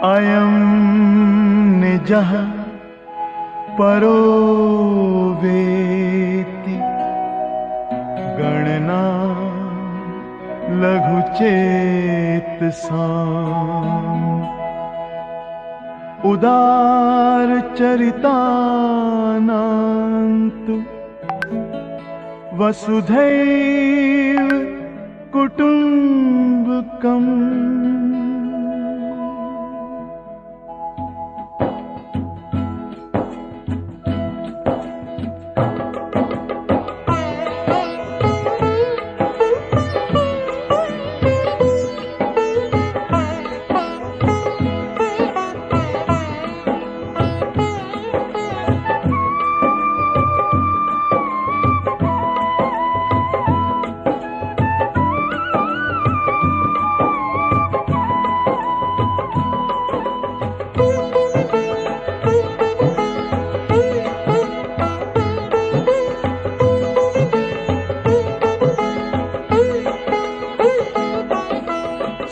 अयं निजः परो वेति गणना लघुचेतसाम् उदारचरितानान्तु वसुधैव कुटुम्बकम्।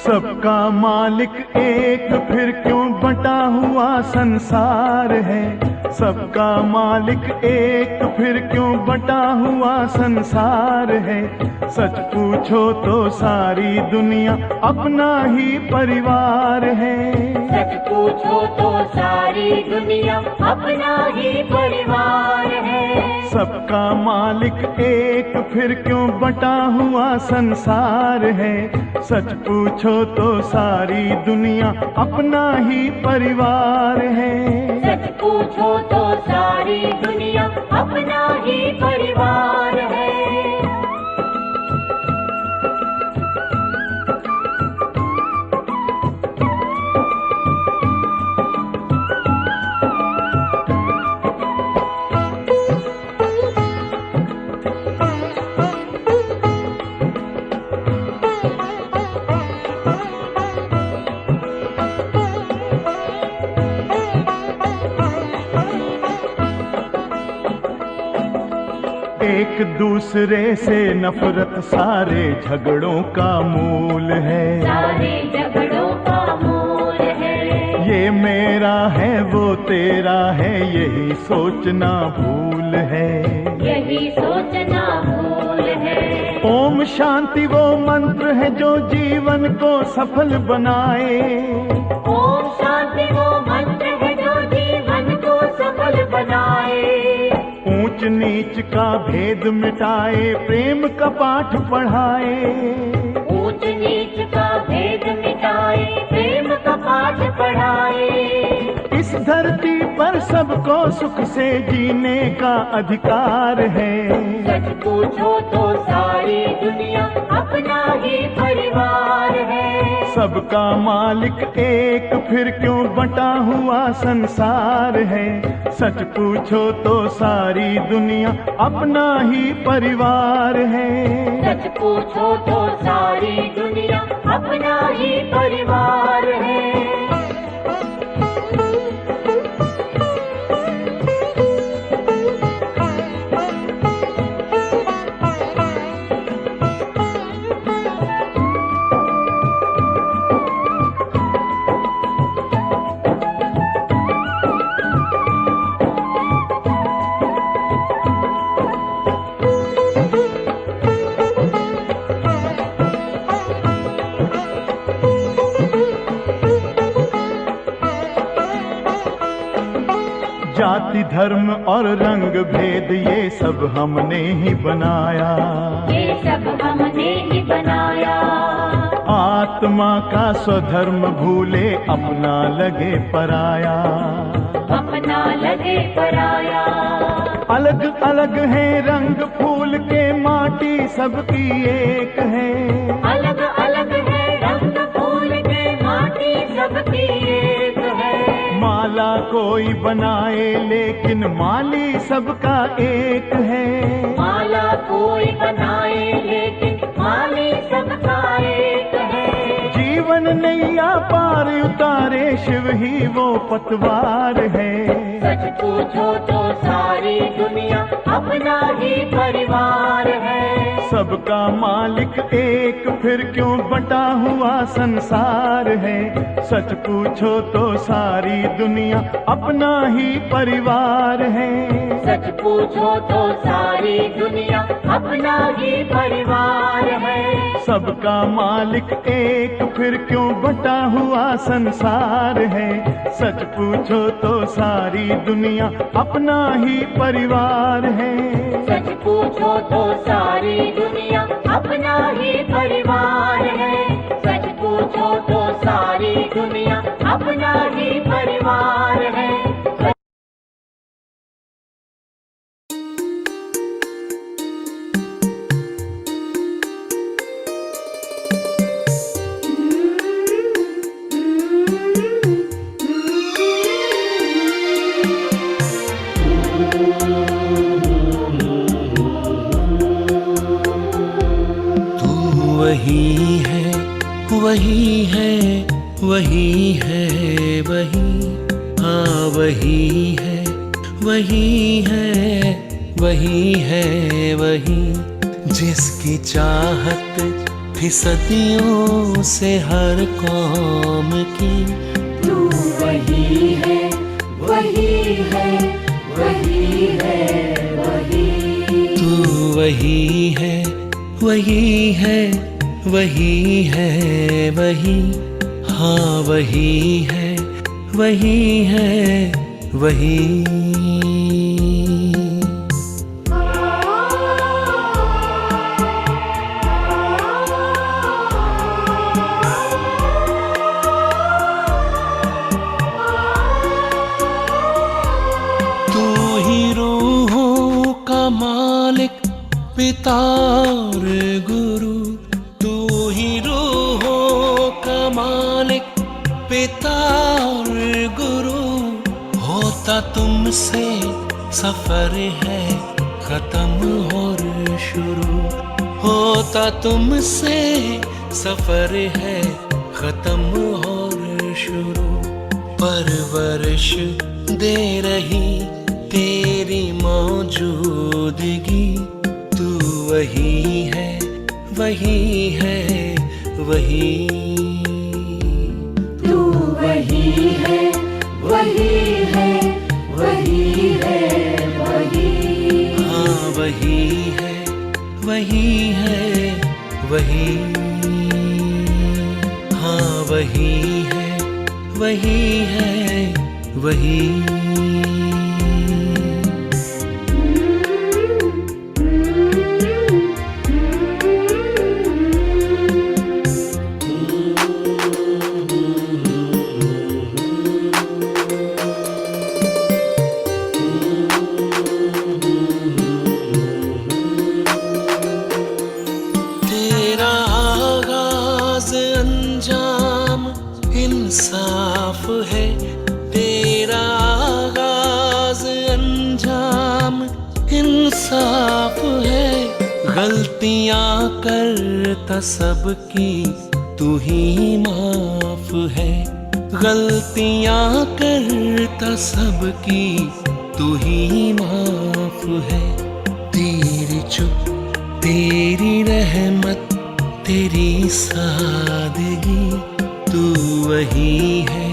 सबका मालिक एक फिर क्यों बटा हुआ संसार है। सबका मालिक एक फिर क्यों बटा हुआ संसार है। सच पूछो तो सारी दुनिया अपना ही परिवार है। सच पूछो तो सारी दुनिया अपना ही परिवार है। सबका मालिक एक फिर क्यों बटा हुआ संसार है। सच पूछो तो सारी दुनिया अपना ही परिवार है। सच पूछो तो सारी दुनिया अपना ही परिवार है। एक दूसरे से नफरत सारे झगड़ों का मूल है। सारे झगड़ों का मूल है। ये मेरा है वो तेरा है यही सोचना भूल है। यही सोचना भूल है। ओम शांति वो मंत्र है जो जीवन को सफल बनाए। ओम शांति वो मंत्र है जो जीवन को सफल बनाए। ऊंच नीच का भेद मिटाए प्रेम का पाठ पढ़ाए। ऊंच नीच का भेद मिटाए प्रेम का पाठ पढ़ाए। इस धरती पर सबको सुख से जीने का अधिकार है। सच पूछो तो सारी दुनिया अपना ही परिवार है। सबका मालिक एक फिर क्यों बटा हुआ संसार है। सच पूछो तो सारी दुनिया अपना ही परिवार है। सच पूछो तो सारी दुनिया अपना ही परिवार है। जाति धर्म और रंग भेद ये सब हमने ही बनाया। ये सब हमने ही बनाया। आत्मा का स्वधर्म भूले अपना लगे पराया। अपना लगे पराया। अलग अलग है रंग फूल के माटी सबकी एक है। अलग अलग है रंग फूल के माटी सबकी एक है। माला कोई बनाए लेकिन माली सबका एक है। माला कोई बनाए लेकिन माली सबका एक है। जीव जीवन नैया पार उतारे, शिव ही वो पतवार है। सच पूछो तो सारी दुनिया अपना ही परिवार है। सबका मालिक एक, फिर क्यों बटा हुआ संसार है। सच पूछो तो सारी दुनिया अपना ही परिवार है। सच पूछो तो सारी दुनिया अपना ही परिवार है। सबका मालिक एक, फिर क्यों बटा हुआ संसार है। सच पूछो तो सारी दुनिया अपना ही परिवार है। सच पूछो तो सारी दुनिया अपना ही परिवार है। सच पूछो तो सारी दुनिया अपना ही परिवार है। वही है, वही है, वही है, वही, हाँ वही है, वही है, वही है, वही, जिसकी चाहत थी सदियों से हर कौम की। तू वही है, वही है, वही है, वही। तू वही है, वही है, वही है, वही, हाँ वही है, वही है, वही। तू ही रूहों का मालिक, पिता और गुरु। तू ही रूहों का मालिक, पिता और गुरु। होता तुमसे सफर है खत्म और शुरू। होता तुमसे सफर है खत्म और शुरू। परवरिश दे रही तेरी मौजूदगी। तू वही है, वही है, वही। तू वही है, वही है, वही है, वही। हाँ वही है, वही है, वही। हाँ वही है, वही है, वही। इंसाफ है तेरा आगाज, अंजाम इंसाफ है। गलतियां करता सबकी तू ही माफ है। गलतियां करता सबकी तू ही माफ है। तेरी चुप, तेरी रहमत, तेरी सादगी। तू वही है,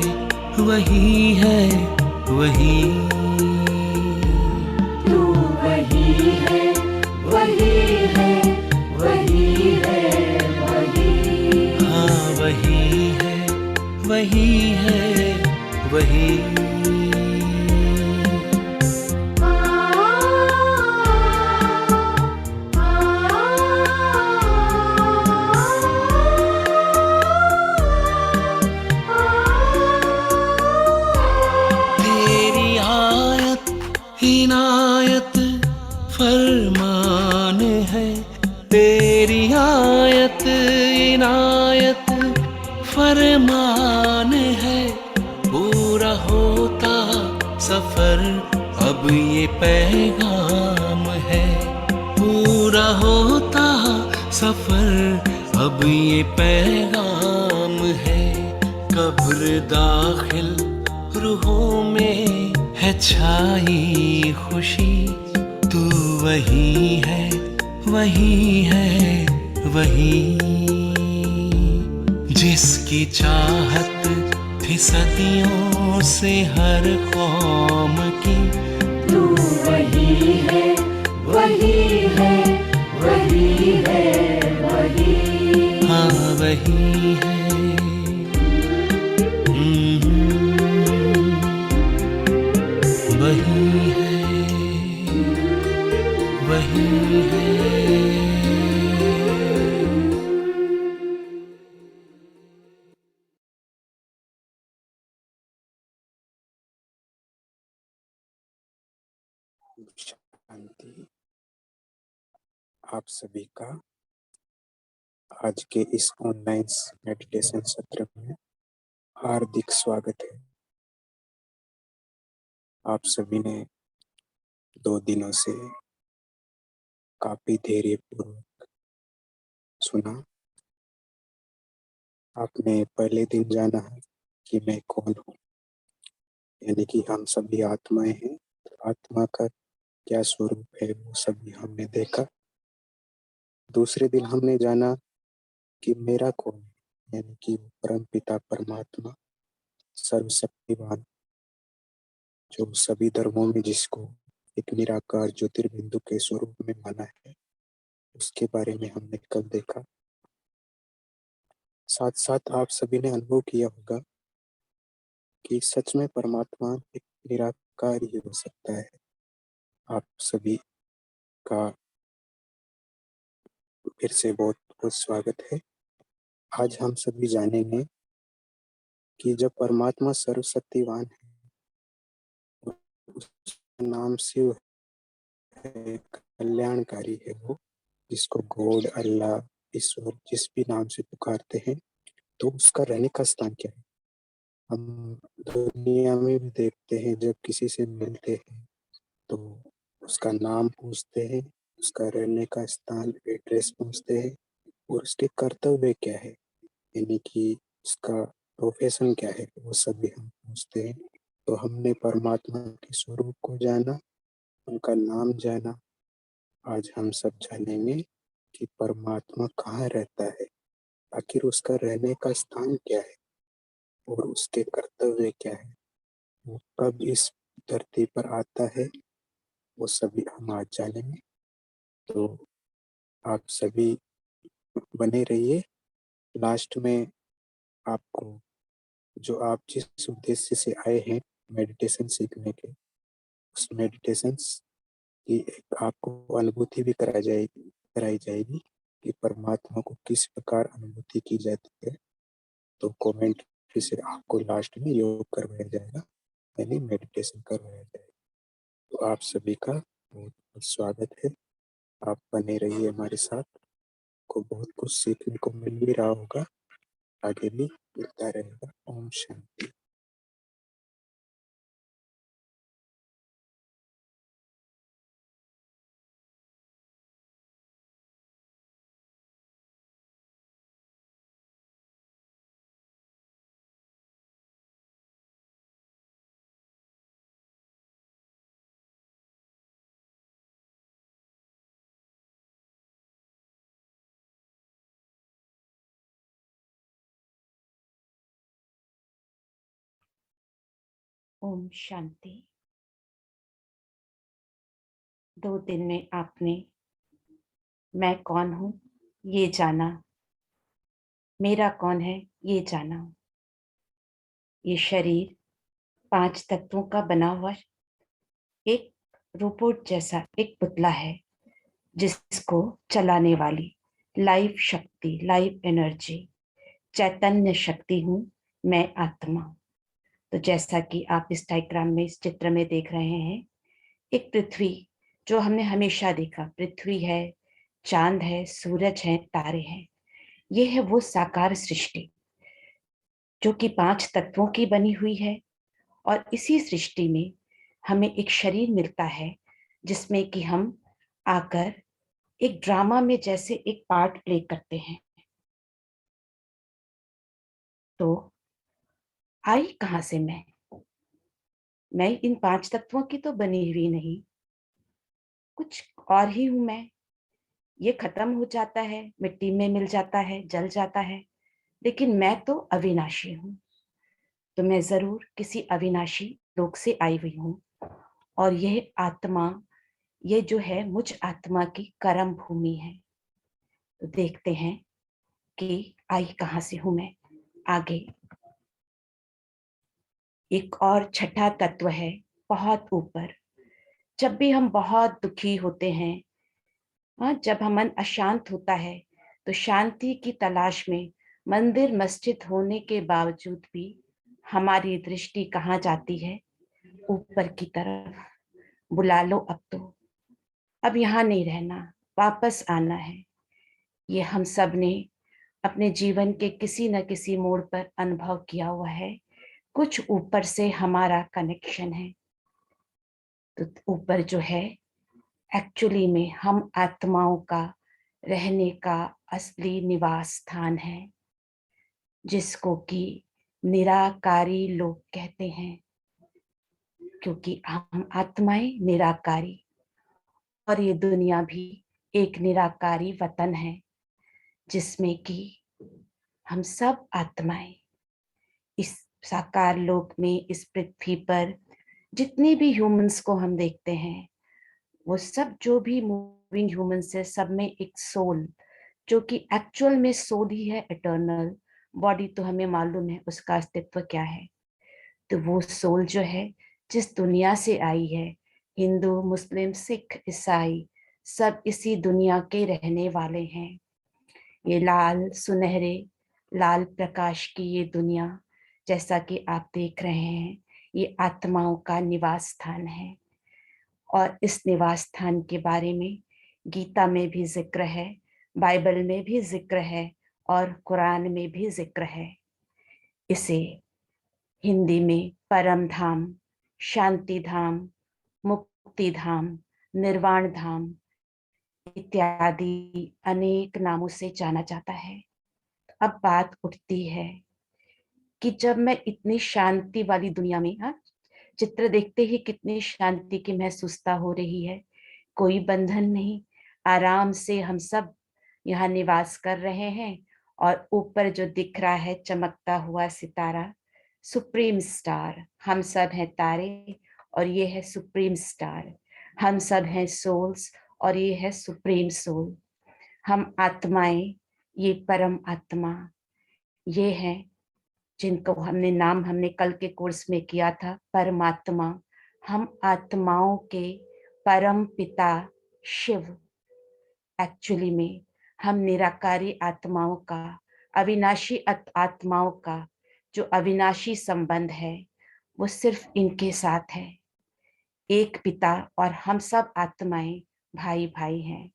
वही है, वही। तू वही है, वही है, वही है, वही। हाँ वही है, वही है, वही। इनायत फरमान है तेरी आयत, इनायत फरमान है। पूरा होता सफर अब ये पैगाम है। पूरा होता सफर अब ये पैगाम है कब्र दाखिल रूहों में है छाई खुशी। तू वही है, वही है, वही जिसकी चाहत थी सदियों से हर कौम की। तू वही है, वही है, वही है, वही। हाँ वही है। वही है, वही है। शांति। आप सभी का आज के इस ऑनलाइन मेडिटेशन सत्र में हार्दिक स्वागत है। आप सभी ने 2 दिनों से काफी धैर्यपूर्वक सुना। आपने पहले दिन जाना है कि मैं कौन हूँ, यानी कि हम सभी आत्माएं हैं। आत्मा का क्या स्वरूप है वो सभी हमने देखा। दूसरे दिन हमने जाना कि मेरा कौन है, यानी कि परम पिता परमात्मा सर्वशक्तिवान, जो सभी धर्मों में जिसको एक निराकार ज्योतिर्बिंदु के स्वरूप में माना है, उसके बारे में हमने कल देखा। साथ साथ आप सभी ने अनुभव किया होगा कि सच में परमात्मा एक निराकार ही हो सकता है। आप सभी का फिर से बहुत बहुत स्वागत है। आज हम सभी जानेंगे कि जब परमात्मा सर्वशक्तिवान है, उसका नाम शिव है, कल्याणकारी है, वो जिसको गॉड, अल्लाह, ईश्वर जिस भी नाम से पुकारते हैं, तो उसका रहने का स्थान क्या है। हम दुनिया में भी देखते हैं, जब किसी से मिलते हैं तो उसका नाम पूछते हैं, उसका रहने का स्थान, एड्रेस पूछते हैं, और उसके कर्तव्य क्या है, यानी कि उसका प्रोफेशन क्या है, वो सभी हम पूछते हैं। तो हमने परमात्मा के स्वरूप को जाना, उनका नाम जाना। आज हम सब जानेंगे कि परमात्मा कहाँ रहता है, आखिर उसका रहने का स्थान क्या है और उसके कर्तव्य क्या है, वो कब इस धरती पर आता है, वो सभी हम आज जानेंगे। तो आप सभी बने रहिए। लास्ट में आपको, जो आप जिस उद्देश्य से आए हैं मेडिटेशन सीखने के, उस मेडिटेशन की एक आपको अनुभूति भी कराई जाएगी कि परमात्मा को किस प्रकार अनुभूति की जाती है। तो कमेंट से आपको लास्ट में योग करवाया जाएगा, यानी मेडिटेशन करवाया जाएगा। तो आप सभी का बहुत बहुत स्वागत है। आप बने रहिए हमारे साथ, को बहुत कुछ सीखने को मिल भी रहा होगा, आगे भी मिलता रहेगा। ओम शांति। ओम शांति। 2 दिन में आपने मैं कौन हूँ ये जाना, मेरा कौन है ये जाना। ये शरीर 5 तत्वों का बना हुआ एक रोबोट जैसा एक पुतला है, जिसको चलाने वाली लाइफ शक्ति, लाइफ एनर्जी, चैतन्य शक्ति हूँ मैं, आत्मा। तो जैसा कि आप इस डायग्राम में, इस चित्र में देख रहे हैं, एक पृथ्वी जो हमने हमेशा देखा, पृथ्वी है, चांद है, सूरज है, तारे हैं। ये है वो साकार सृष्टि जो कि 5 तत्वों की बनी हुई है। और इसी सृष्टि में हमें एक शरीर मिलता है, जिसमें कि हम आकर एक ड्रामा में जैसे एक पार्ट प्ले करते हैं। तो आई कहां से मैं इन 5 तत्वों की तो बनी हुई नहीं, कुछ और ही हूं मैं। ये खत्म हो जाता है, मिट्टी में मिल जाता है, जल जाता है, लेकिन मैं तो अविनाशी हूं। तो मैं जरूर किसी अविनाशी लोक से आई हुई हूं, और यह आत्मा, ये जो है मुझ आत्मा की कर्म भूमि है। तो देखते हैं कि आई कहां से हूं मैं। आगे एक और छठा तत्व है, बहुत ऊपर। जब भी हम बहुत दुखी होते हैं, जब हम मन अशांत होता है, तो शांति की तलाश में मंदिर मस्जिद होने के बावजूद भी हमारी दृष्टि कहाँ जाती है? ऊपर की तरफ। बुला लो अब तो, अब यहाँ नहीं रहना, वापस आना है। ये हम सब ने अपने जीवन के किसी न किसी मोड़ पर अनुभव किया हुआ है। कुछ ऊपर से हमारा कनेक्शन है। तो ऊपर जो है, एक्चुअली में हम आत्माओं का रहने का असली निवास स्थान है, जिसको कि निराकारी लोग कहते हैं, क्योंकि हम आत्माएं निराकारी, और ये दुनिया भी एक निराकारी वतन है, जिसमें कि हम सब आत्माएं इस साकार लोक में, इस पृथ्वी पर जितने भी ह्यूमंस को हम देखते हैं, वो सब जो भी मूविंग ह्यूमंस है, सब में एक सोल, जो कि एक्चुअल में सोल ही है, इटर्नल। बॉडी तो हमें मालूम है उसका अस्तित्व क्या है। तो वो सोल जो है, जिस दुनिया से आई है, हिंदू मुस्लिम सिख ईसाई सब इसी दुनिया के रहने वाले हैं। ये लाल सुनहरे लाल प्रकाश की ये दुनिया, जैसा कि आप देख रहे हैं, ये आत्माओं का निवास स्थान है। और इस निवास स्थान के बारे में गीता में भी जिक्र है, बाइबल में भी जिक्र है, और कुरान में भी जिक्र है। इसे हिंदी में परम धाम, शांति धाम, मुक्ति धाम, निर्वाण धाम इत्यादि अनेक नामों से जाना जाता है। अब बात उठती है कि जब मैं इतनी शांति वाली दुनिया में, चित्र देखते ही कितनी शांति की महसूसता हो रही है। कोई बंधन नहीं, आराम से हम सब यहाँ निवास कर रहे हैं। और ऊपर जो दिख रहा है चमकता हुआ सितारा, सुप्रीम स्टार, हम सब हैं तारे, और ये है सुप्रीम स्टार। हम सब हैं सोल्स, और ये है सुप्रीम सोल। हम आत्माएं, ये परम आत्मा, ये है जिनको हमने कल के कोर्स में किया था, परमात्मा। हम आत्माओं के परम पिता शिव। एक्चुअली में हम निराकारी आत्माओं का, अविनाशी आत्माओं का जो अविनाशी संबंध है, वो सिर्फ इनके साथ है। एक पिता, और हम सब आत्माएं भाई भाई हैं।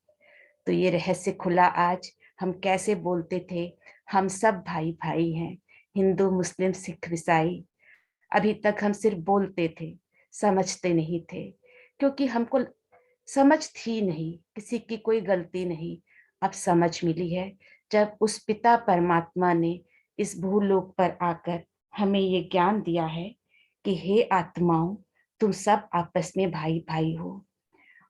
तो ये रहस्य खुला आज। हम कैसे बोलते थे, हम सब भाई भाई हैं, हिंदू मुस्लिम सिख ईसाई। अभी तक हम सिर्फ बोलते थे, समझते नहीं थे, क्योंकि हमको समझ थी नहीं, किसी की कोई गलती नहीं। अब समझ मिली है, जब उस पिता परमात्मा ने इस भूलोक पर आकर हमें ये ज्ञान दिया है कि हे आत्माओं, तुम सब आपस में भाई भाई हो,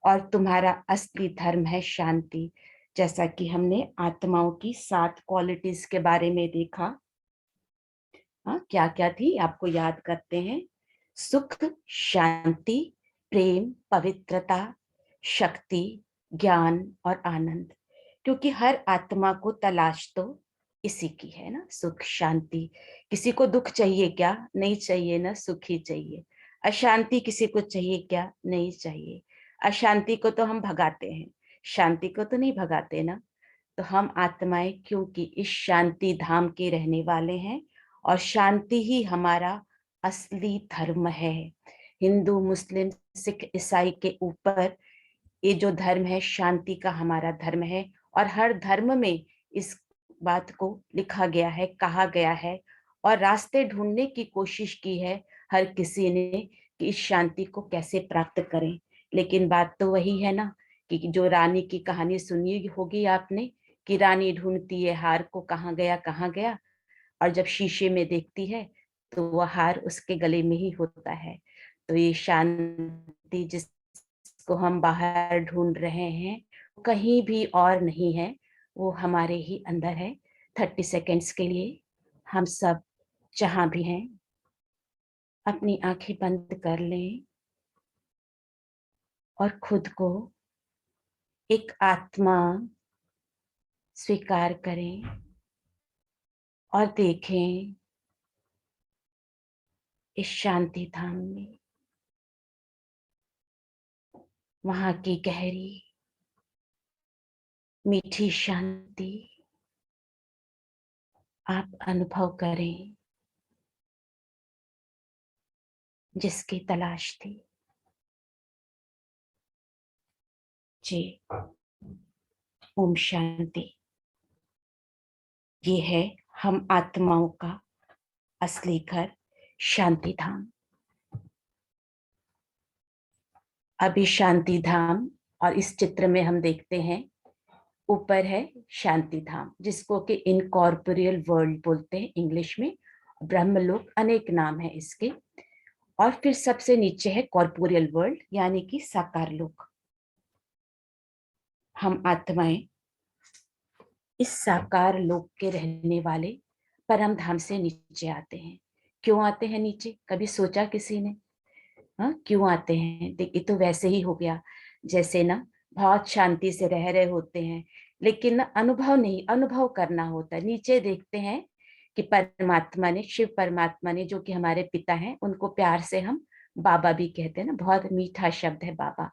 और तुम्हारा असली धर्म है शांति। जैसा कि हमने आत्माओं की 7 क्वालिटीज के बारे में देखा। क्या क्या थी आपको याद करते हैं? सुख, शांति, प्रेम, पवित्रता, शक्ति, ज्ञान और आनंद। क्योंकि हर आत्मा को तलाश तो इसी की है ना, सुख शांति। किसी को दुख चाहिए क्या? नहीं चाहिए ना, सुख ही चाहिए। अशांति किसी को चाहिए क्या? नहीं चाहिए। अशांति को तो हम भगाते हैं, शांति को तो नहीं भगाते ना। तो हम आत्माएं क्योंकि इस शांति धाम के रहने वाले हैं, और शांति ही हमारा असली धर्म है। हिंदू मुस्लिम सिख ईसाई के ऊपर ये जो धर्म है, शांति का हमारा धर्म है। और हर धर्म में इस बात को लिखा गया है, कहा गया है, और रास्ते ढूंढने की कोशिश की है हर किसी ने कि इस शांति को कैसे प्राप्त करें। लेकिन बात तो वही है ना, कि जो रानी की कहानी सुनी होगी आपने, कि रानी ढूंढती है हार को, कहाँ गया कहाँ गया, और जब शीशे में देखती है तो वह हार उसके गले में ही होता है। तो ये शांति जिसको हम बाहर ढूंढ रहे हैं कहीं भी और नहीं है, वो हमारे ही अंदर है। 30 सेकेंड्स के लिए हम सब जहां भी हैं अपनी आंखें बंद कर लें और खुद को एक आत्मा स्वीकार करें और देखें इस शांति धाम में वहां की गहरी मीठी शांति आप अनुभव करें जिसकी तलाश थी। जी, ओम शांति। ये है हम आत्माओं का असली घर, शांति धाम। अभी शांति धाम और इस चित्र में हम देखते हैं ऊपर है शांति धाम, जिसको कि इनकॉर्पोरियल वर्ल्ड बोलते हैं इंग्लिश में। ब्रह्मलोक अनेक नाम है इसके। और फिर सबसे नीचे है कॉर्पोरियल वर्ल्ड यानी कि साकार लोक। हम आत्माएं इस साकार लोक के रहने वाले परम धाम से नीचे आते हैं। क्यों आते हैं नीचे, कभी सोचा किसी ने? हाँ, क्यों आते हैं? देखिए, तो वैसे ही हो गया जैसे ना बहुत शांति से रह रहे होते हैं, लेकिन ना अनुभव करना होता है। नीचे देखते हैं कि परमात्मा ने, शिव परमात्मा ने, जो कि हमारे पिता हैं, उनको प्यार से हम बाबा भी कहते हैं ना, बहुत मीठा शब्द है बाबा।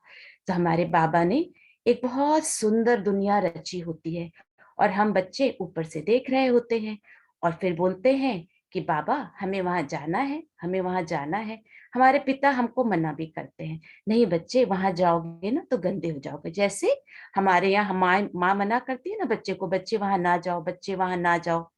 तो हमारे बाबा ने एक बहुत सुंदर दुनिया रची होती है और हम बच्चे ऊपर से देख रहे होते हैं और फिर बोलते हैं कि बाबा हमें वहां जाना है, हमें वहां जाना है। हमारे पिता हमको मना भी करते हैं, नहीं बच्चे वहां जाओगे ना तो गंदे हो जाओगे। जैसे हमारे यहाँ माँ मना करती है ना बच्चे को, बच्चे वहां ना जाओ, बच्चे वहां ना जाओ,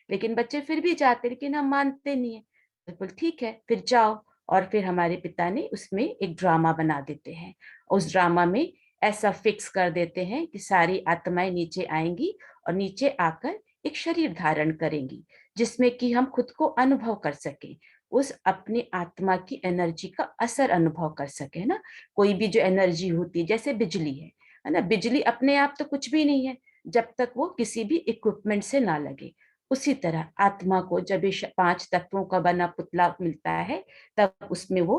लेकिन बच्चे फिर भी जाते, लेकिन हम मानते नहीं है। बिल्कुल ठीक है, फिर जाओ। और फिर हमारे पिता ने उसमें एक ड्रामा बना देते हैं। उस ड्रामा में ऐसा फिक्स कर देते हैं कि सारी आत्माएं नीचे आएंगी और नीचे आकर एक शरीर धारण करेंगी, जिसमें कि हम खुद को अनुभव कर सकें, उस अपनी आत्मा की एनर्जी का असर अनुभव कर सके ना। कोई भी जो एनर्जी होती है, जैसे बिजली है ना, बिजली अपने आप तो कुछ भी नहीं है जब तक वो किसी भी इक्विपमेंट से ना लगे। उसी तरह आत्मा को जब ये 5 तत्वों का बना पुतला मिलता है तब उसमें वो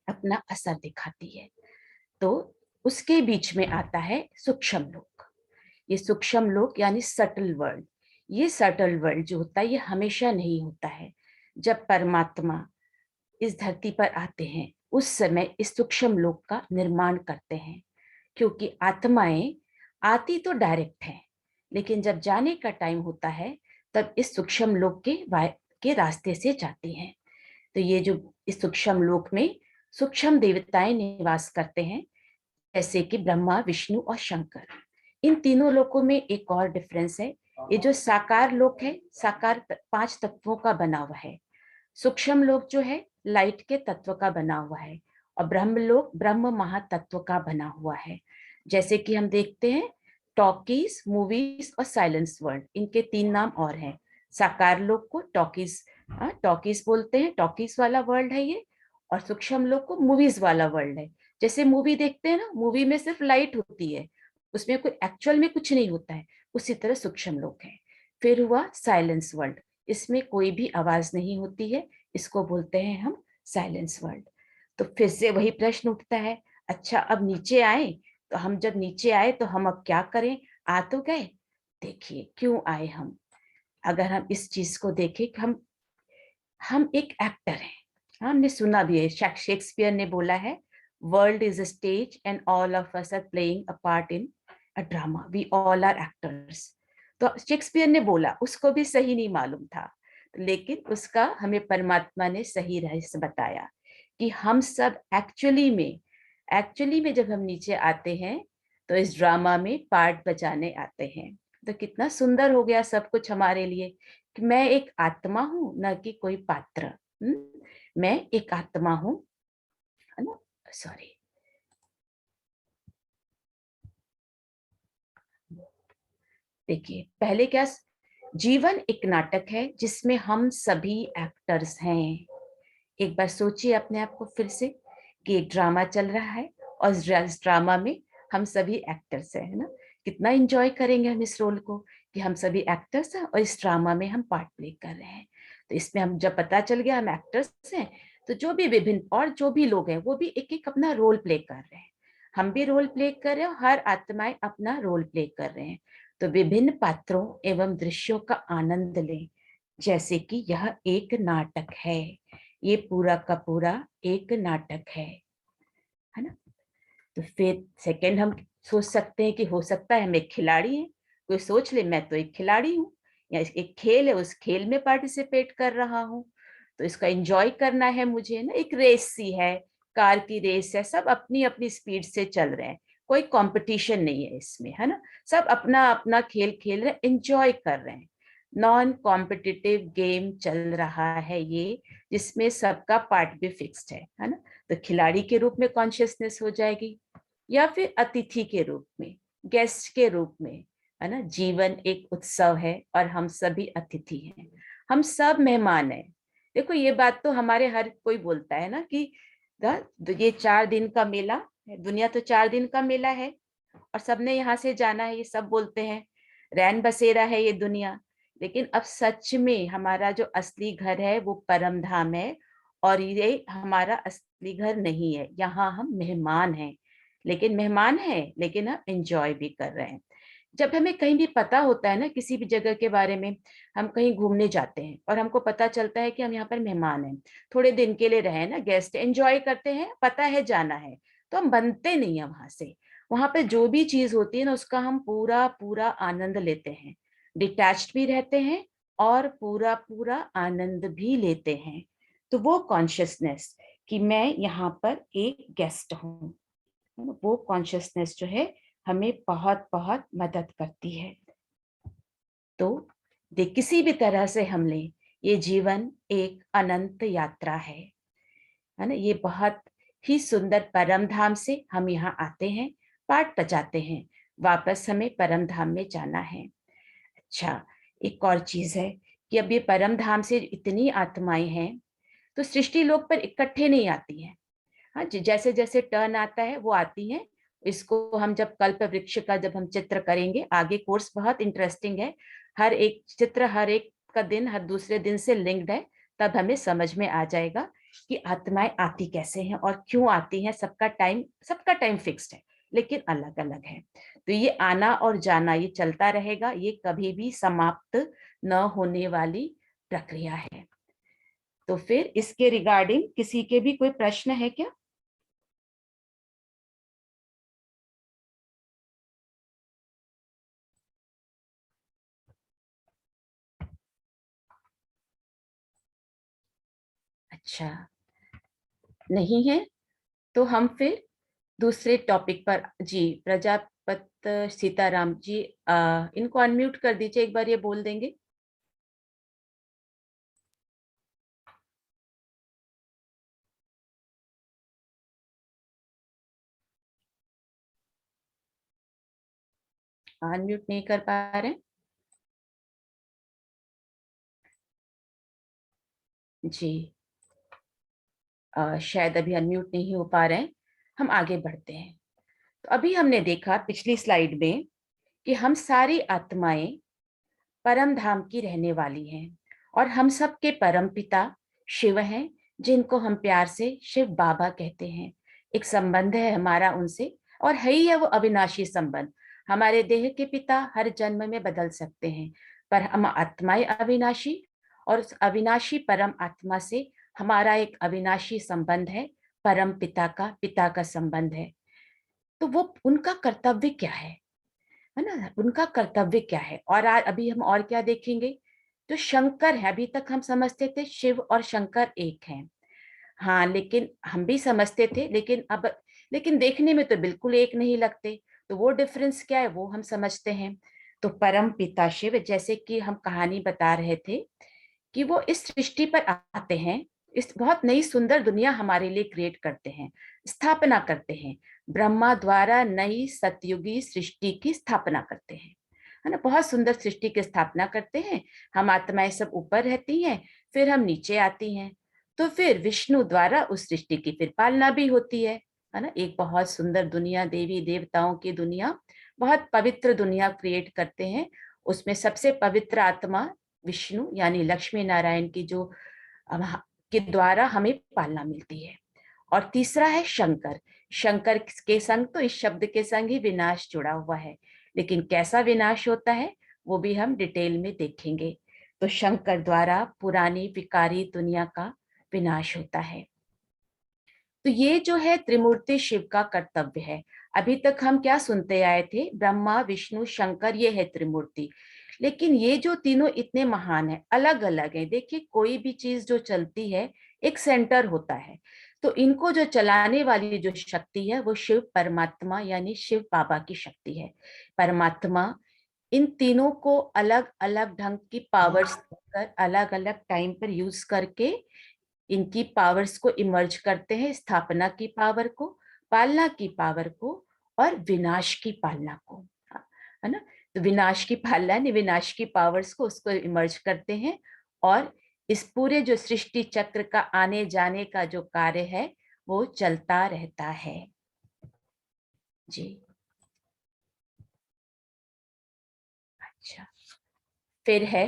अपना असर दिखाती है। तो उसके बीच में आता है सूक्ष्म लोक। ये सूक्ष्म लोक यानी सटल वर्ल्ड। ये सटल वर्ल्ड जो होता है ये हमेशा नहीं होता है। जब परमात्मा इस धरती पर आते हैं उस समय इस सूक्ष्म लोक का निर्माण करते हैं, क्योंकि आत्माएं आती तो डायरेक्ट है, लेकिन जब जाने का टाइम होता है तब इस सूक्ष्म लोक के रास्ते से जाती हैं। तो ये जो इस सूक्ष्म लोक में सूक्ष्म देवताएं निवास करते हैं, जैसे कि ब्रह्मा, विष्णु और शंकर। इन तीनों लोकों में एक और डिफरेंस है। ये जो साकार लोक है, साकार 5 तत्वों का बना हुआ है। सूक्ष्म लोक जो है लाइट के तत्व का बना हुआ है और ब्रह्मलोक ब्रह्म महातत्व का बना हुआ है। जैसे कि हम देखते हैं टॉकीज, मूवीज और साइलेंस वर्ल्ड, इनके 3 नाम और हैं। साकार लोक को टॉकीज टॉकीज बोलते हैं, टॉकीज वाला वर्ल्ड है ये। और सूक्ष्म लोक को मूवीज वाला वर्ल्ड है। जैसे मूवी देखते हैं ना, मूवी में सिर्फ लाइट होती है, उसमें कोई एक्चुअल में कुछ नहीं होता है, उसी तरह सूक्ष्म लोक है। फिर हुआ साइलेंस वर्ल्ड, इसमें कोई भी आवाज नहीं होती है, इसको बोलते हैं हम साइलेंस वर्ल्ड। तो फिर से वही प्रश्न उठता है, अच्छा अब नीचे आए, तो हम जब नीचे आए तो हम अब क्या करें? आ तो गए, देखिए क्यों आए हम। अगर हम इस चीज को देखें कि हम एक एक्टर हैं। हमने सुना भी है, शेक्सपियर ने बोला है, world is a stage and all of us are playing a part in a drama, we all are actors. तो शेक्सपियर ने बोला, उसको भी सही नहीं मालूम था, लेकिन उसका हमें परमात्मा ने सही रहस्य बताया कि हम सब एक्चुअली में जब हम नीचे आते हैं तो इस ड्रामा में पार्ट बजाने आते हैं। तो कितना सुंदर हो गया सब कुछ हमारे लिए कि मैं एक आत्मा हूं, न कि कोई पात्र। मैं एक आत्मा हूं, है ना। सॉरी, देखिए पहले क्या जीवन एक नाटक है जिसमें हम सभी एक्टर्स हैं। एक बार सोचिए अपने आप को फिर से कि एक ड्रामा चल रहा है और इस ड्रामा में हम सभी एक्टर्स हैं, है ना। कितना एंजॉय करेंगे हम इस रोल को कि हम सभी एक्टर्स हैं और इस ड्रामा में हम पार्ट प्ले कर रहे हैं। तो इसमें हम जब पता चल गया हम एक्टर्स हैं, तो जो भी विभिन्न और जो भी लोग हैं वो भी एक एक अपना रोल प्ले कर रहे हैं। हम भी रोल प्ले कर रहे हैं, हर आत्माएं अपना रोल प्ले कर रहे हैं। तो विभिन्न पात्रों एवं दृश्यों का आनंद लें, जैसे कि यह एक नाटक है। ये पूरा का पूरा एक नाटक है ना। तो फिर सेकंड हम सोच सकते हैं कि हो सकता है हम एक खिलाड़ी हैं। कोई सोच ले मैं तो एक खिलाड़ी हूँ, या एक खेल है उस खेल में पार्टिसिपेट कर रहा हूँ, तो इसका एंजॉय करना है मुझे ना। एक रेस सी है, कार की रेस है, सब अपनी अपनी स्पीड से चल रहे हैं, कोई कंपटीशन नहीं है इसमें, है ना। सब अपना अपना खेल खेल रहे हैं, एंजॉय कर रहे हैं। नॉन कॉम्पिटिटिव गेम चल रहा है ये, जिसमें सबका पार्ट भी फिक्स्ड है ना। तो खिलाड़ी के रूप में कॉन्शियसनेस हो जाएगी, या फिर अतिथि के रूप में, गेस्ट के रूप में, है ना। जीवन एक उत्सव है और हम सभी अतिथि हैं, हम सब मेहमान हैं। देखो ये बात तो हमारे हर कोई बोलता है ना कि ये 4 दिन का मेला है, दुनिया तो 4 दिन का मेला है और सबने यहाँ से जाना है, ये सब बोलते हैं। रैन बसेरा है ये दुनिया, लेकिन अब सच में हमारा जो असली घर है वो परम धाम है, और ये हमारा असली घर नहीं है। यहाँ हम मेहमान हैं, लेकिन मेहमान हैं लेकिन हम एंजॉय भी कर रहे हैं। जब हमें कहीं भी पता होता है ना किसी भी जगह के बारे में, हम कहीं घूमने जाते हैं और हमको पता चलता है कि हम यहाँ पर मेहमान हैं, थोड़े दिन के लिए रहे ना, गेस्ट, एंजॉय करते हैं, पता है जाना है, तो हम बनते नहीं है वहां से। वहां पे जो भी चीज होती है ना उसका हम पूरा पूरा आनंद लेते हैं, डिटैच्ड भी रहते हैं और पूरा पूरा आनंद भी लेते हैं। तो वो कॉन्शियसनेस कि मैं यहाँ पर एक गेस्ट हूँ, वो कॉन्शियसनेस जो है हमें बहुत बहुत मदद करती है। तो देख, किसी भी तरह से हम लें, ये जीवन एक अनंत यात्रा है ना। ये बहुत ही सुंदर परम धाम से हम यहाँ आते हैं, पाठ बजाते हैं, वापस हमें परम धाम में जाना है। अच्छा, एक और चीज है कि अब ये परम धाम से इतनी आत्माएं हैं, तो सृष्टि लोक पर इकट्ठे नहीं आती हैं। हाँ जी, जैसे जैसे टर्न आता है वो आती हैं। इसको हम जब कल्प वृक्ष का जब हम चित्र करेंगे, आगे कोर्स बहुत इंटरेस्टिंग है, हर एक चित्र हर एक का दिन हर दूसरे दिन से लिंक्ड है, तब हमें समझ में आ जाएगा कि आत्माएं आती कैसे हैं और क्यों आती हैं। सबका टाइम फिक्स्ड है लेकिन अलग अलग है। तो ये आना और जाना ये चलता रहेगा, ये कभी भी समाप्त न होने वाली प्रक्रिया है। तो फिर इसके रिगार्डिंग किसी के भी कोई प्रश्न है क्या? अच्छा, नहीं है तो हम फिर दूसरे टॉपिक पर। जी, प्रजापत सीताराम जी, इनको अनम्यूट कर दीजिए, एक बार ये बोल देंगे। अनम्यूट नहीं कर पा रहे। जी, शायद अभी अनम्यूट नहीं हो पा रहे हैं। हम आगे बढ़ते हैं। तो अभी हमने देखा पिछली स्लाइड में कि हम सारी आत्माएं परम धाम की रहने वाली हैं, और हम सब के परम पिता शिव हैं, जिनको हम प्यार से शिव बाबा कहते हैं। एक संबंध है हमारा उनसे, और है ही है वो अविनाशी संबंध। हमारे देह के पिता हर जन्म में बदल सकते हैं, पर हम आत्माएं अविनाशी, और उस अविनाशी परम आत्मा से हमारा एक अविनाशी संबंध है, परम पिता का संबंध है। तो वो उनका कर्तव्य क्या है ना, उनका कर्तव्य क्या है। और आज अभी हम और क्या देखेंगे, जो शंकर है, अभी तक हम समझते थे शिव और शंकर एक हैं। हाँ, लेकिन हम भी समझते थे, लेकिन देखने में तो बिल्कुल एक नहीं लगते। तो वो डिफरेंस क्या है वो हम समझते हैं। तो परम पिता शिव, जैसे कि हम कहानी बता रहे थे कि वो इस सृष्टि पर आते हैं, इस बहुत नई सुंदर दुनिया हमारे लिए क्रिएट करते हैं, स्थापना करते हैं। ब्रह्मा द्वारा नई सतयुगी सृष्टि की स्थापना करते हैं, है ना। बहुत सुंदर सृष्टि की स्थापना करते हैं। हम आत्माएं सब ऊपर रहती हैं, फिर हम नीचे आती हैं, तो फिर विष्णु द्वारा उस सृष्टि की फिर पालना भी होती है ना। एक बहुत सुंदर दुनिया, देवी देवताओं की दुनिया, बहुत पवित्र दुनिया क्रिएट करते हैं। उसमें सबसे पवित्र आत्मा विष्णु यानी लक्ष्मी नारायण की जो के द्वारा हमें पालना मिलती है। और तीसरा है शंकर। शंकर के संग तो इस शब्द के संग ही विनाश जुड़ा हुआ है, लेकिन कैसा विनाश होता है वो भी हम डिटेल में देखेंगे। तो शंकर द्वारा पुरानी विकारी दुनिया का विनाश होता है। तो ये जो है त्रिमूर्ति शिव का कर्तव्य है। अभी तक हम क्या सुनते आए थे, ब्रह्मा विष्णु शंकर, ये है त्रिमूर्ति। लेकिन ये जो तीनों इतने महान है, अलग अलग है। देखिए कोई भी चीज जो चलती है एक सेंटर होता है, तो इनको जो चलाने वाली जो शक्ति है वो शिव परमात्मा यानी शिव बाबा की शक्ति है। परमात्मा इन तीनों को अलग अलग ढंग की पावर्स देकर, अलग अलग टाइम पर यूज करके इनकी पावर्स को इमर्ज करते हैं, स्थापना की पावर को, पालना की पावर को और विनाश की पालना को, है ना। तो विनाश की पालना नहीं, विनाश की पावर्स को उसको इमर्ज करते हैं। और इस पूरे जो सृष्टि चक्र का आने जाने का जो कार्य है वो चलता रहता है जी। अच्छा, फिर है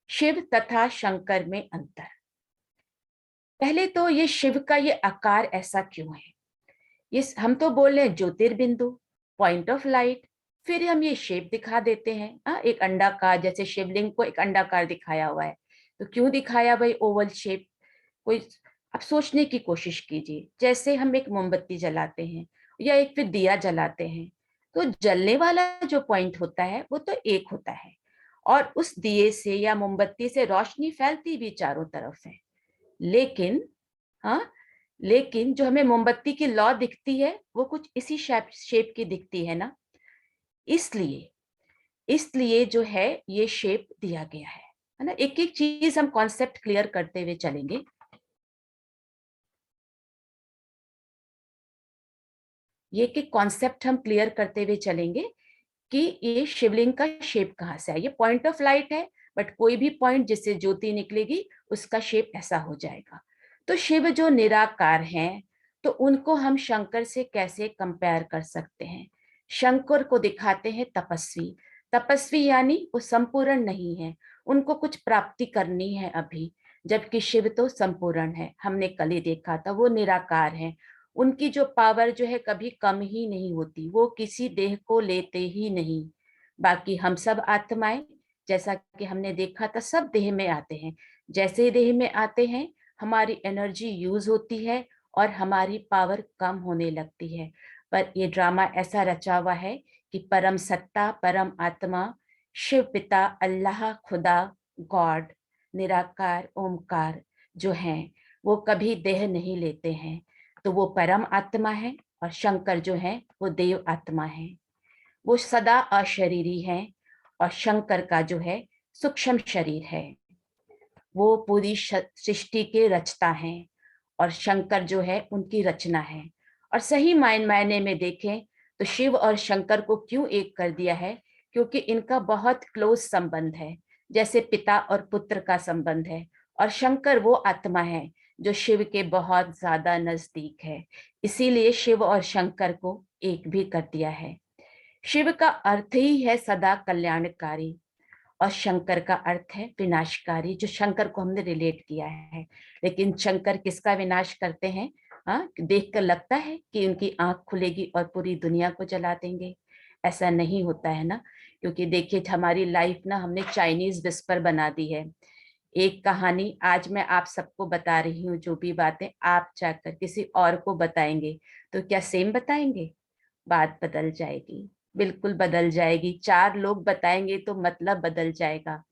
शिव तथा शंकर में अंतर। पहले तो ये शिव का ये आकार ऐसा क्यों है, ये हम तो बोल रहे हैं ज्योतिर्बिंदु, पॉइंट ऑफ लाइट, फिर हम ये शेप दिखा देते हैं एक अंडाकार, जैसे शिवलिंग को एक अंडाकार दिखाया हुआ है, तो क्यों दिखाया भाई ओवल शेप। कोई अब सोचने की कोशिश कीजिए, जैसे हम एक मोमबत्ती जलाते हैं या एक फिर दिया जलाते हैं, तो जलने वाला जो पॉइंट होता है वो तो एक होता है, और उस दिए से या मोमबत्ती से रोशनी फैलती भी चारों तरफ है। लेकिन लेकिन जो हमें मोमबत्ती की लौ दिखती है वो कुछ इसी शेप की दिखती है ना। इसलिए जो है ये शेप दिया गया है ना। एक एक चीज हम कॉन्सेप्ट क्लियर करते हुए चलेंगे। ये एक एक कॉन्सेप्ट हम क्लियर करते हुए चलेंगे कि ये शिवलिंग का शेप कहाँ से है। ये पॉइंट ऑफ लाइट है, बट कोई भी पॉइंट जिससे ज्योति निकलेगी उसका शेप ऐसा हो जाएगा। तो शिव जो निराकार हैं, तो उनको हम शंकर से कैसे कंपेयर कर सकते हैं। शंकर को दिखाते हैं तपस्वी। तपस्वी यानी वो संपूर्ण नहीं है, उनको कुछ प्राप्ति करनी है अभी, जबकि शिव तो संपूर्ण है। हमने कल ही देखा था वो निराकार है, उनकी जो पावर जो है कभी कम ही नहीं होती, वो किसी देह को लेते ही नहीं। बाकी हम सब आत्माएं, जैसा कि हमने देखा था, सब देह में आते हैं। जैसे ही देह में आते हैं हमारी एनर्जी यूज होती है और हमारी पावर कम होने लगती है। पर ये ड्रामा ऐसा रचा हुआ है कि परम सत्ता, परम आत्मा, शिव पिता, अल्लाह, खुदा, गॉड, निराकार, ओमकार जो हैं वो कभी देह नहीं लेते हैं। तो वो परम आत्मा है, और शंकर जो है वो देव आत्मा है। वो सदा अशरीरी है, और शंकर का जो है सूक्ष्म शरीर है। वो पूरी सृष्टि के रचता हैं, और शंकर जो है उनकी रचना है। और सही मायने में देखें तो शिव और शंकर को क्यों एक कर दिया है, क्योंकि इनका बहुत क्लोज संबंध है, जैसे पिता और पुत्र का संबंध है। और शंकर वो आत्मा है जो शिव के बहुत ज्यादा नजदीक है, इसीलिए शिव और शंकर को एक भी कर दिया है। शिव का अर्थ ही है सदा कल्याणकारी, और शंकर का अर्थ है विनाशकारी, जो शंकर को हमने रिलेट किया है। लेकिन शंकर किसका विनाश करते हैं? देखकर लगता है कि उनकी आंख खुलेगी और पूरी दुनिया को जला देंगे, ऐसा नहीं होता है ना। क्योंकि देखिए हमारी लाइफ ना हमने चाइनीज विस्पर बना दी है। एक कहानी आज मैं आप सबको बता रही हूँ, जो भी बातें आप जाकर किसी और को बताएंगे तो क्या सेम बताएंगे? बात बदल जाएगी, बिल्कुल बदल जाएगी। 4 लोग बताएंगे तो मतलब बदल जाएगा।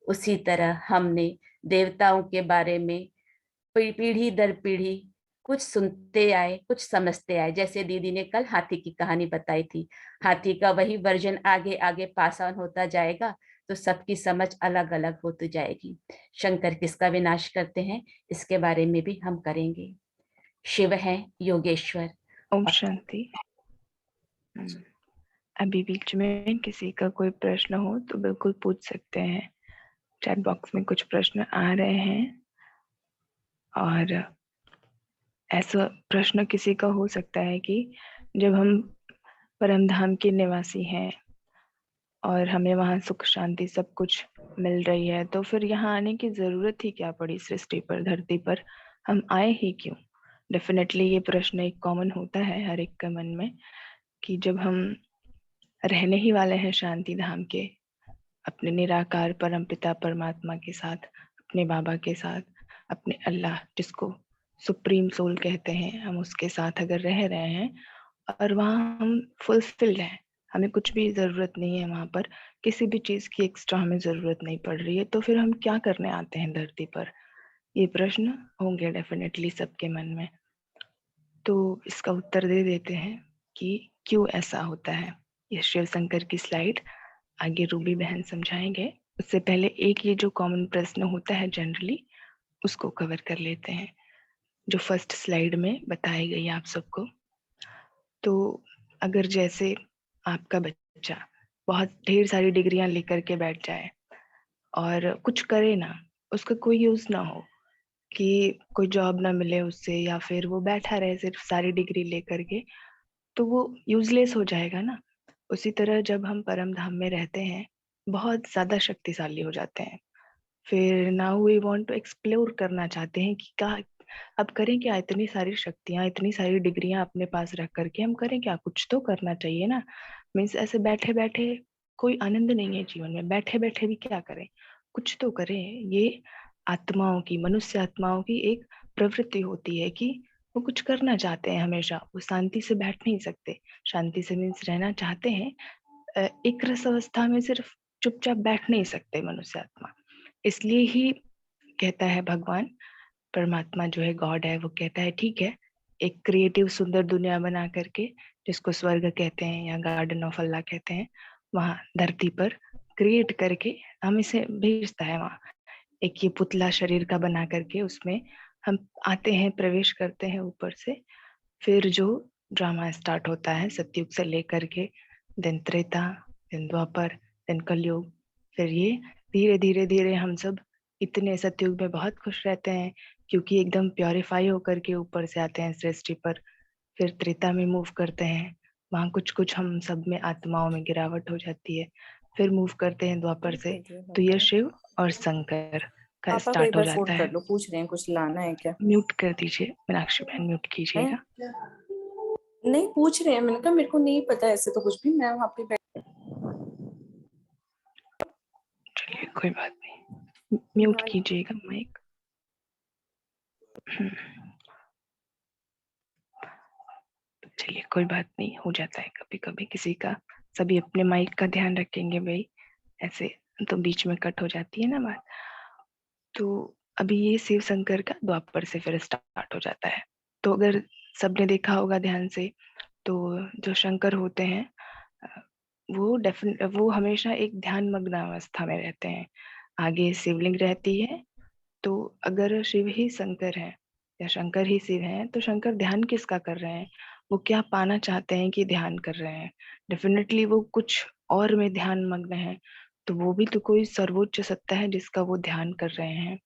उसी तरह हमने देवताओं के बारे में पीढ़ी दर पीढ़ी कुछ सुनते आए, कुछ समझते आए। जैसे दीदी ने कल हाथी की कहानी बताई थी, हाथी का वही वर्जन आगे आगे पास ऑन होता जाएगा, तो सबकी समझ अलग अलग होती जाएगी। शंकर किसका विनाश करते हैं इसके बारे में भी हम करेंगे। शिव हैं योगेश्वर। ओम शांति। अभी बीच में किसी का कोई प्रश्न हो तो बिल्कुल पूछ सकते हैं। चैट बॉक्स में कुछ प्रश्न आ रहे हैं और ऐसा प्रश्न किसी का हो सकता है कि जब हम परम धाम के निवासी हैं और हमें वहाँ सुख शांति सब कुछ मिल रही है, तो फिर यहाँ आने की जरूरत ही क्या पड़ी सृष्टि पर, धरती पर हम आए ही क्यों? डेफिनेटली ये प्रश्न एक कॉमन होता है हर एक के मन में कि जब हम रहने ही वाले हैं शांति धाम के, अपने निराकार परमपिता परमात्मा के साथ, अपने बाबा के साथ, अपने अल्लाह जिसको सुप्रीम सोल कहते हैं, हम उसके साथ अगर रह रहे हैं और वहाँ हम फुलफिल्ड हैं, हमें कुछ भी ज़रूरत नहीं है, वहाँ पर किसी भी चीज़ की एक्स्ट्रा हमें ज़रूरत नहीं पड़ रही है, तो फिर हम क्या करने आते हैं धरती पर? ये प्रश्न होंगे डेफिनेटली सबके मन में। तो इसका उत्तर दे देते हैं कि क्यों ऐसा होता है। ये शिव शंकर की स्लाइड आगे रूबी बहन समझाएंगे। उससे पहले एक ये जो कॉमन प्रश्न होता है जनरली, उसको कवर कर लेते हैं जो फर्स्ट स्लाइड में बताई गई आप सबको। तो अगर जैसे आपका बच्चा बहुत ढेर सारी डिग्रियां लेकर के बैठ जाए और कुछ करे ना, उसका कोई यूज ना हो, कि कोई जॉब ना मिले उससे, या फिर वो बैठा रहे सिर्फ सारी डिग्री लेकर के, तो वो यूजलेस हो जाएगा ना। उसी तरह जब हम परम धाम में रहते हैं, बहुत ज्यादा शक्तिशाली हो जाते हैं, फिर now we want to explore करना चाहते हैं कि क्या अब करें, क्या इतनी सारी शक्तियां, इतनी सारी डिग्रियां अपने पास रख करके हम करें क्या? कुछ तो करना चाहिए ना। मीन्स ऐसे बैठे बैठे कोई आनंद नहीं है जीवन में, बैठे बैठे भी क्या करें, कुछ तो करें। ये आत्माओं की, मनुष्य आत्माओं की एक प्रवृत्ति होती है कि वो कुछ करना चाहते हैं हमेशा, वो शांति से बैठ नहीं सकते। शांति से मीन्स रहना चाहते हैं, एक रस अवस्था में सिर्फ चुपचाप बैठ नहीं सकते मनुष्य आत्मा। इसलिए ही कहता है भगवान परमात्मा जो है, गॉड है, वो कहता है ठीक है, एक क्रिएटिव सुंदर दुनिया बना करके, जिसको स्वर्ग कहते हैं या गार्डन ऑफ अल्लाह कहते हैं, वहाँ धरती पर क्रिएट करके हम इसे भेजता है वहाँ। एक ये पुतला शरीर का बना करके उसमें हम आते हैं, प्रवेश करते हैं ऊपर से। फिर जो ड्रामा स्टार्ट होता है सतयुग से लेकर के दिन त्रेता, दिन द्वापर, दिन कलयुग, फिर ये धीरे धीरे धीरे हम सब इतने सतयुग में बहुत खुश रहते हैं क्योंकि एकदम प्योरीफाई होकर के ऊपर से आते हैं सृष्टि पर। फिर त्रेता में मूव करते हैं, वहाँ कुछ कुछ हम सब में आत्माओं में गिरावट हो जाती है। फिर मूव करते हैं द्वापर से, तो ये शिव और शंकर का पापा को स्टार्ट एक हो बार फोन जाता कर है। लो, पूछ रहे हैं कुछ लाना है क्या? म्यूट कर दीजिए मीनाक्षी बहन, म्यूट है? कीजिएगा। नहीं पूछ रहे हैं, मैंने कहा मेरे को नहीं पता ऐसे तो कुछ भी, मैं वहाँ पे चलिए कोई बात नहीं, म्यूट कीजिएगा माइक। चलिए कोई बात नहीं, हो जाता है कभी कभी किसी का। सभी अपने माइक का ध्यान रखेंगे भाई, ऐसे तो बीच में कट हो जाती है ना बात। तो अभी ये शिव शंकर का द्वापर से फिर स्टार्ट हो जाता है। तो अगर सबने देखा होगा ध्यान से, तो जो शंकर होते हैं वो हमेशा एक ध्यान मग्न अवस्था में रहते हैं। आगे शिवलिंग रहती है, तो अगर शिव ही शंकर है या शंकर ही शिव है, तो शंकर ध्यान किसका कर रहे हैं? वो क्या पाना चाहते हैं कि ध्यान कर रहे हैं? डेफिनेटली वो कुछ और में ध्यान मग्न है, तो वो भी तो कोई सर्वोच्च सत्ता है जिसका वो ध्यान कर रहे हैं।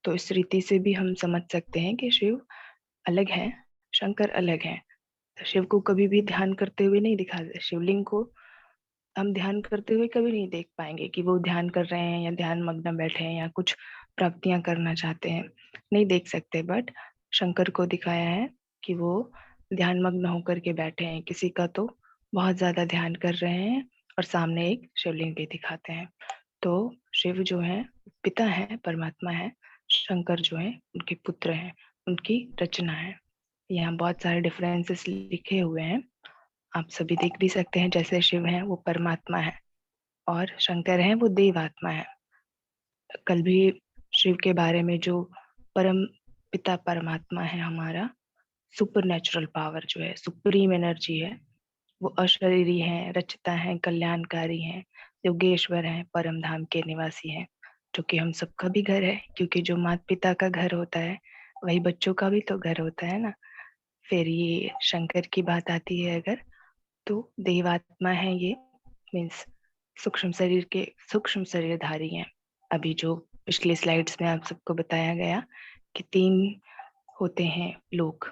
तो इस रीति से भी हम समझ सकते हैं कि शिव अलग है, शंकर अलग है। तो शिव को कभी भी ध्यान करते हुए नहीं दिखा, शिवलिंग को हम ध्यान करते हुए कभी नहीं देख पाएंगे कि वो ध्यान कर रहे हैं या ध्यान मग्न बैठे हैं या कुछ प्राप्तियां करना चाहते हैं, नहीं देख सकते। बट शंकर को दिखाया है कि वो ध्यान मग्न होकर के बैठे हैं, किसी का तो बहुत ज्यादा ध्यान कर रहे हैं, और सामने एक शिवलिंग भी दिखाते हैं। तो शिव जो है पिता है, परमात्मा है, शंकर जो है उनके पुत्र हैं, उनकी रचना है। यहाँ बहुत सारे डिफरेंसेस लिखे हुए हैं, आप सभी देख भी सकते हैं। जैसे शिव है वो परमात्मा है और शंकर है वो देव आत्मा है। कल भी शिव के बारे में, जो परम पिता परमात्मा है हमारा, सुपर नेचुरल पावर जो है, सुप्रीम एनर्जी है, वो अशरीरी है, रचता है, कल्याणकारी है, योगेश्वर है, परम धाम के निवासी है, जो कि हम सबका भी घर है, क्योंकि जो माता पिता का घर होता है वही बच्चों का भी तो घर होता है ना। फिर ये शंकर की बात आती है अगर, तो देवात्मा है ये, मीन्स सूक्ष्म शरीर के सूक्ष्म शरीरधारी हैं। अभी जो पिछले स्लाइड्स में आप सबको बताया गया कि 3 होते हैं लोक।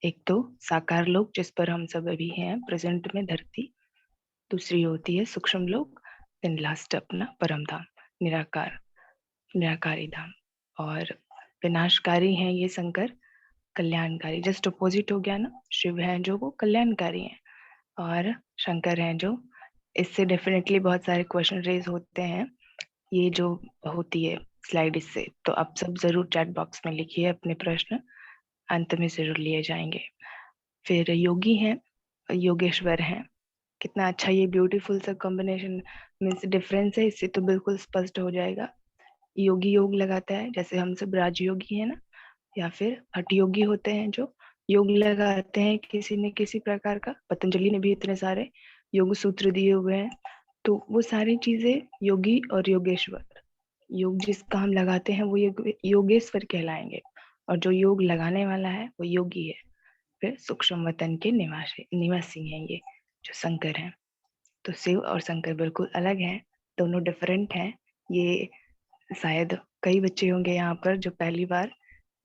एक तो साकार लोक जिस पर हम सब अभी हैं प्रेजेंट में, धरती। दूसरी होती है सूक्ष्म लोक, देन लास्ट अपना परम धाम, निराकार, निराकारी धाम। और विनाशकारी हैं ये शंकर, कल्याणकारी। जस्ट अपोजिट हो गया ना, शिव है जो वो कल्याणकारी हैं और शंकर हैं जो, इससे डेफिनेटली बहुत सारे क्वेश्चन रेज होते हैं। ये जो होती है स्लाइड इससे, तो आप सब जरूर चैट बॉक्स में लिखिए अपने प्रश्न, अंत में जरूर लिए जाएंगे। फिर योगी हैं, योगेश्वर हैं। कितना अच्छा ये ब्यूटीफुल सा कॉम्बिनेशन, मीन्स डिफरेंस है, इससे तो बिल्कुल स्पष्ट हो जाएगा। योगी योग लगाता है, जैसे हम सब राजयोगी है ना, या फिर हठ योगी होते हैं जो योग लगाते हैं किसी न किसी प्रकार का। पतंजलि ने भी इतने सारे योग सूत्र दिए हुए हैं। तो वो सारी चीजें योगी और योगेश्वर, योग जिसका हम लगाते हैं वो योगेश्वर कहलाएंगे, और जो योग लगाने वाला है वो योगी है। फिर सूक्ष्म वतन के निवासी हैं ये जो शंकर हैं। तो शिव और शंकर बिल्कुल अलग हैं, दोनों डिफरेंट हैं। ये शायद कई बच्चे होंगे यहाँ पर जो पहली बार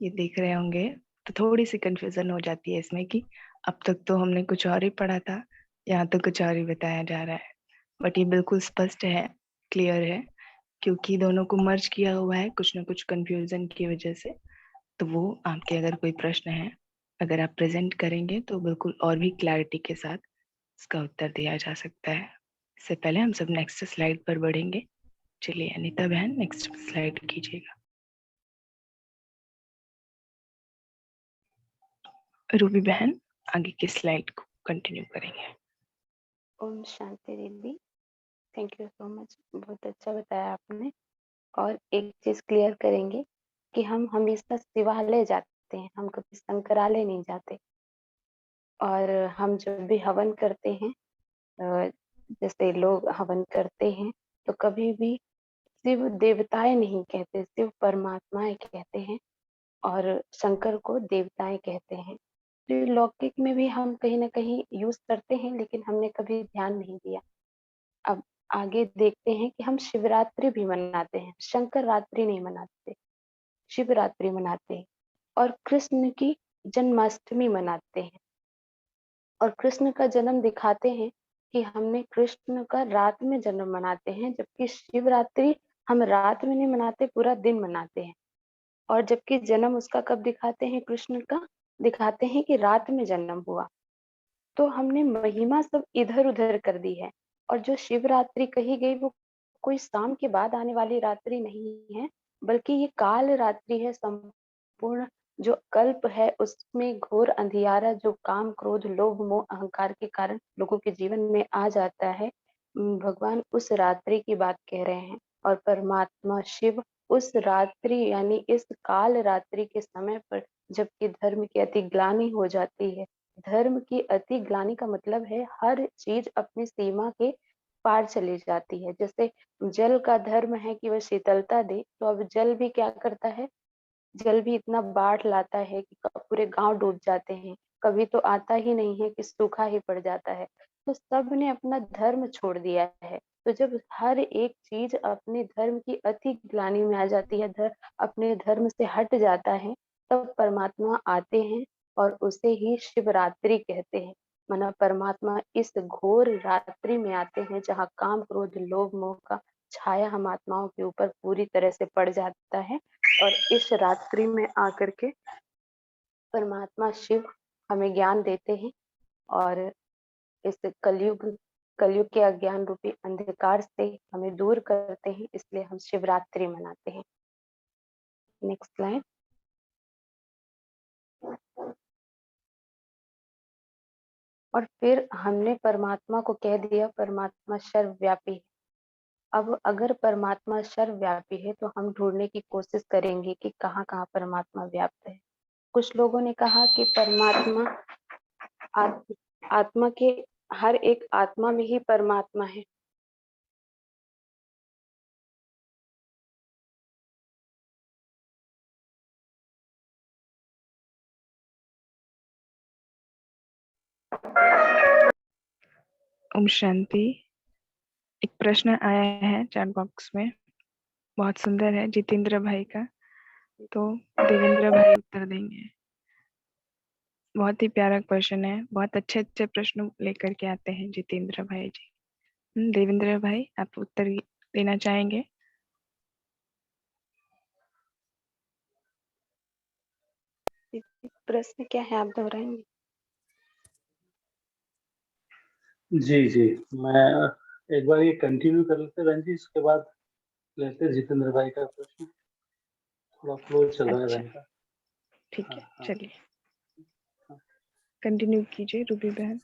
ये देख रहे होंगे, तो थोड़ी सी कंफ्यूजन हो जाती है इसमें कि अब तक तो हमने कुछ और ही पढ़ा था, यहाँ तो कुछ और ही बताया जा रहा है। बट ये बिल्कुल स्पष्ट है, क्लियर है, क्योंकि दोनों को मर्ज किया हुआ है कुछ ना कुछ कंफ्यूजन की वजह से। तो वो आपके अगर कोई प्रश्न है, अगर आप प्रेजेंट करेंगे तो बिल्कुल और भी क्लैरिटी के साथ इसका उत्तर दिया जा सकता है। इससे पहले हम सब नेक्स्ट स्लाइड पर बढ़ेंगे। चलिए अनीता बहन नेक्स्ट स्लाइड कीजिएगा। रूबी बहन आगे की स्लाइड को कंटिन्यू करेंगे। ओम शांति दीदी, थैंक यू सो मच, बहुत अच्छा बताया आपने। और एक चीज क्लियर करेंगे कि हम हमेशा शिवालय जाते हैं, हम कभी शंकरालय नहीं जाते। और हम जब भी हवन करते हैं, अ, जैसे लोग हवन करते हैं, तो कभी भी शिव देवताएं नहीं कहते, शिव परमात्माएं कहते हैं और शंकर को देवताएं कहते हैं। तो ये लौकिक में भी हम कहीं ना कहीं यूज करते हैं, लेकिन हमने कभी ध्यान नहीं दिया। अब आगे देखते हैं कि हम शिवरात्रि भी मनाते हैं, शंकर रात्रि नहीं मनाते, शिवरात्रि मनाते हैं। और कृष्ण की जन्माष्टमी मनाते हैं, और कृष्ण का जन्म दिखाते हैं कि हमने कृष्ण का रात में जन्म मनाते हैं, जबकि शिवरात्रि हम रात में नहीं मनाते, पूरा दिन मनाते हैं। और जबकि जन्म उसका कब दिखाते हैं, कृष्ण का दिखाते हैं कि रात में जन्म हुआ। तो हमने महिमा सब इधर उधर कर दी है। और जो शिवरात्रि कही गई वो कोई शाम के बाद आने वाली रात्रि नहीं है, बल्कि ये काल रात्रि है। संपूर्ण जो कल्प है उसमें घोर अंधियारा जो काम क्रोध लोभ मोह अहंकार के कारण लोगों के जीवन में आ जाता है, भगवान उस रात्रि की बात कह रहे हैं। और परमात्मा शिव उस रात्रि यानी इस काल रात्रि के समय पर, जबकि धर्म की अति ग्लानि हो जाती है, धर्म की अति ग्लानि का मतलब है हर चीज अपनी सीमा के पार चली जाती है। जैसे जल का धर्म है कि वह शीतलता दे, तो अब जल भी क्या करता है, जल भी इतना बाढ़ लाता है कि पूरे गांव डूब जाते हैं। कभी तो आता ही नहीं है कि सूखा ही पड़ जाता है। तो सब ने अपना धर्म छोड़ दिया है। तो जब हर एक चीज अपने धर्म की अति ग्लानि में आ जाती है, अपने धर्म से हट जाता है, तब परमात्मा आते हैं और उसे ही शिवरात्रि कहते हैं। माना परमात्मा इस घोर रात्रि में आते हैं जहाँ काम क्रोध लोभ मोह का छाया हम आत्माओं के ऊपर पूरी तरह से पड़ जाता है। और इस रात्रि में आकर के परमात्मा शिव हमें ज्ञान देते हैं और इस कलयुग के अज्ञान रूपी अंधकार से हमें दूर करते हैं, इसलिए हम शिवरात्रि मनाते हैं। Next slide. और फिर हमने परमात्मा को कह दिया परमात्मा सर्वव्यापी है। अब अगर परमात्मा सर्वव्यापी है तो हम ढूंढने की कोशिश करेंगे कि कहाँ कहाँ परमात्मा व्याप्त है। कुछ लोगों ने कहा कि परमात्मा आत्मा के हर एक आत्मा में ही परमात्मा है। ओम शांति। एक प्रश्न आया है चैट बॉक्स में, बहुत सुंदर है, जितेंद्र भाई का। तो देवेंद्र भाई उत्तर देंगे। बहुत ही प्यारा क्वेश्चन है, बहुत अच्छे अच्छे प्रश्न लेकर के आते हैं जितेंद्र भाई जी। देवेंद्र भाई, आप उत्तर देना चाहेंगे? प्रश्न क्या है, आप दोहराएंगे? जी जी, मैं एक बार ये कंटिन्यू कर लेते हैं बहन जी, इसके बाद लेते हैं जितेंद्र भाई का प्रश्न। थोड़ा फ्लो चल रहा है अच्छा, बहन का। ठीक हाँ है, हाँ चलिए हाँ। कंटिन्यू कीजिए रूबी बहन।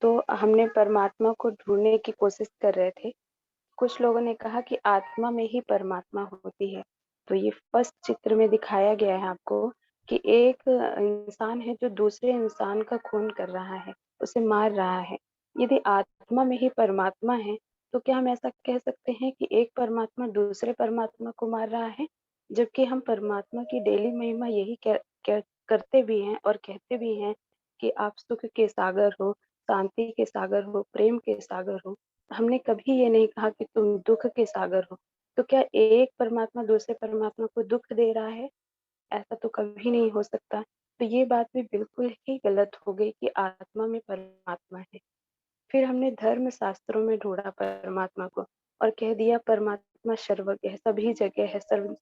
तो हमने परमात्मा को ढूंढने की कोशिश कर रहे थे। कुछ लोगों ने कहा कि आत्मा में ही परमात्मा होती है। तो ये फर्स्ट चित्र में दिखाया गया है आपको कि एक इंसान है जो दूसरे इंसान का खून कर रहा है, उसे मार रहा है। यदि आत्मा में ही परमात्मा है, तो क्या हम ऐसा कह सकते हैं कि एक परमात्मा दूसरे परमात्मा को मार रहा है? जबकि हम परमात्मा की डेली महिमा यही करते भी हैं और कहते भी हैं कि आप सुख के सागर हो, शांति के सागर हो, प्रेम के सागर हो। हमने कभी ये नहीं कहा कि तुम दुख के सागर हो। तो क्या एक परमात्मा दूसरे परमात्मा को दुख दे रहा है? ऐसा तो कभी नहीं हो सकता। तो ये बात भी बिल्कुल ही गलत हो गई कि आत्मा में परमात्मा है। फिर हमने धर्म शास्त्रों में ढूंढा परमात्मा को और कह दिया परमात्मा सर्वज्ञ है, सभी जगह है,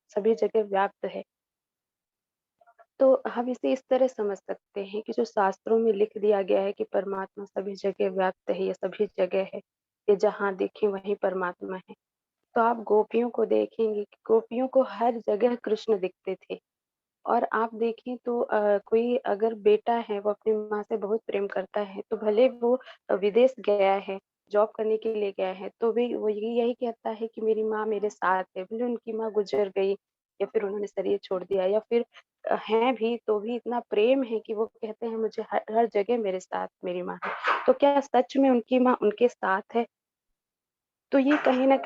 सभी जगह व्याप्त है। तो हम इसे इस तरह समझ सकते हैं कि जो शास्त्रों में लिख दिया गया है कि परमात्मा सभी जगह व्याप्त है, ये सभी जगह है, ये जहाँ देखें वहीं परमात्मा है। तो आप गोपियों को देखेंगे कि गोपियों को हर जगह कृष्ण दिखते थे। और आप देखें तो कोई अगर बेटा है वो अपनी माँ से बहुत प्रेम करता है, तो भले वो विदेश गया है, जॉब करने के लिए गया है, तो भी वो यही यही कहता है कि मेरी माँ मेरे साथ है। भले उनकी माँ गुजर गई या फिर उन्होंने शरीर छोड़ दिया या फिर हैं भी, तो भी इतना प्रेम है कि वो कहते हैं मुझे हर जगह मेरे साथ मेरी माँ है। तो क्या सच में उनकी माँ उनके साथ है? तो ये कहीं न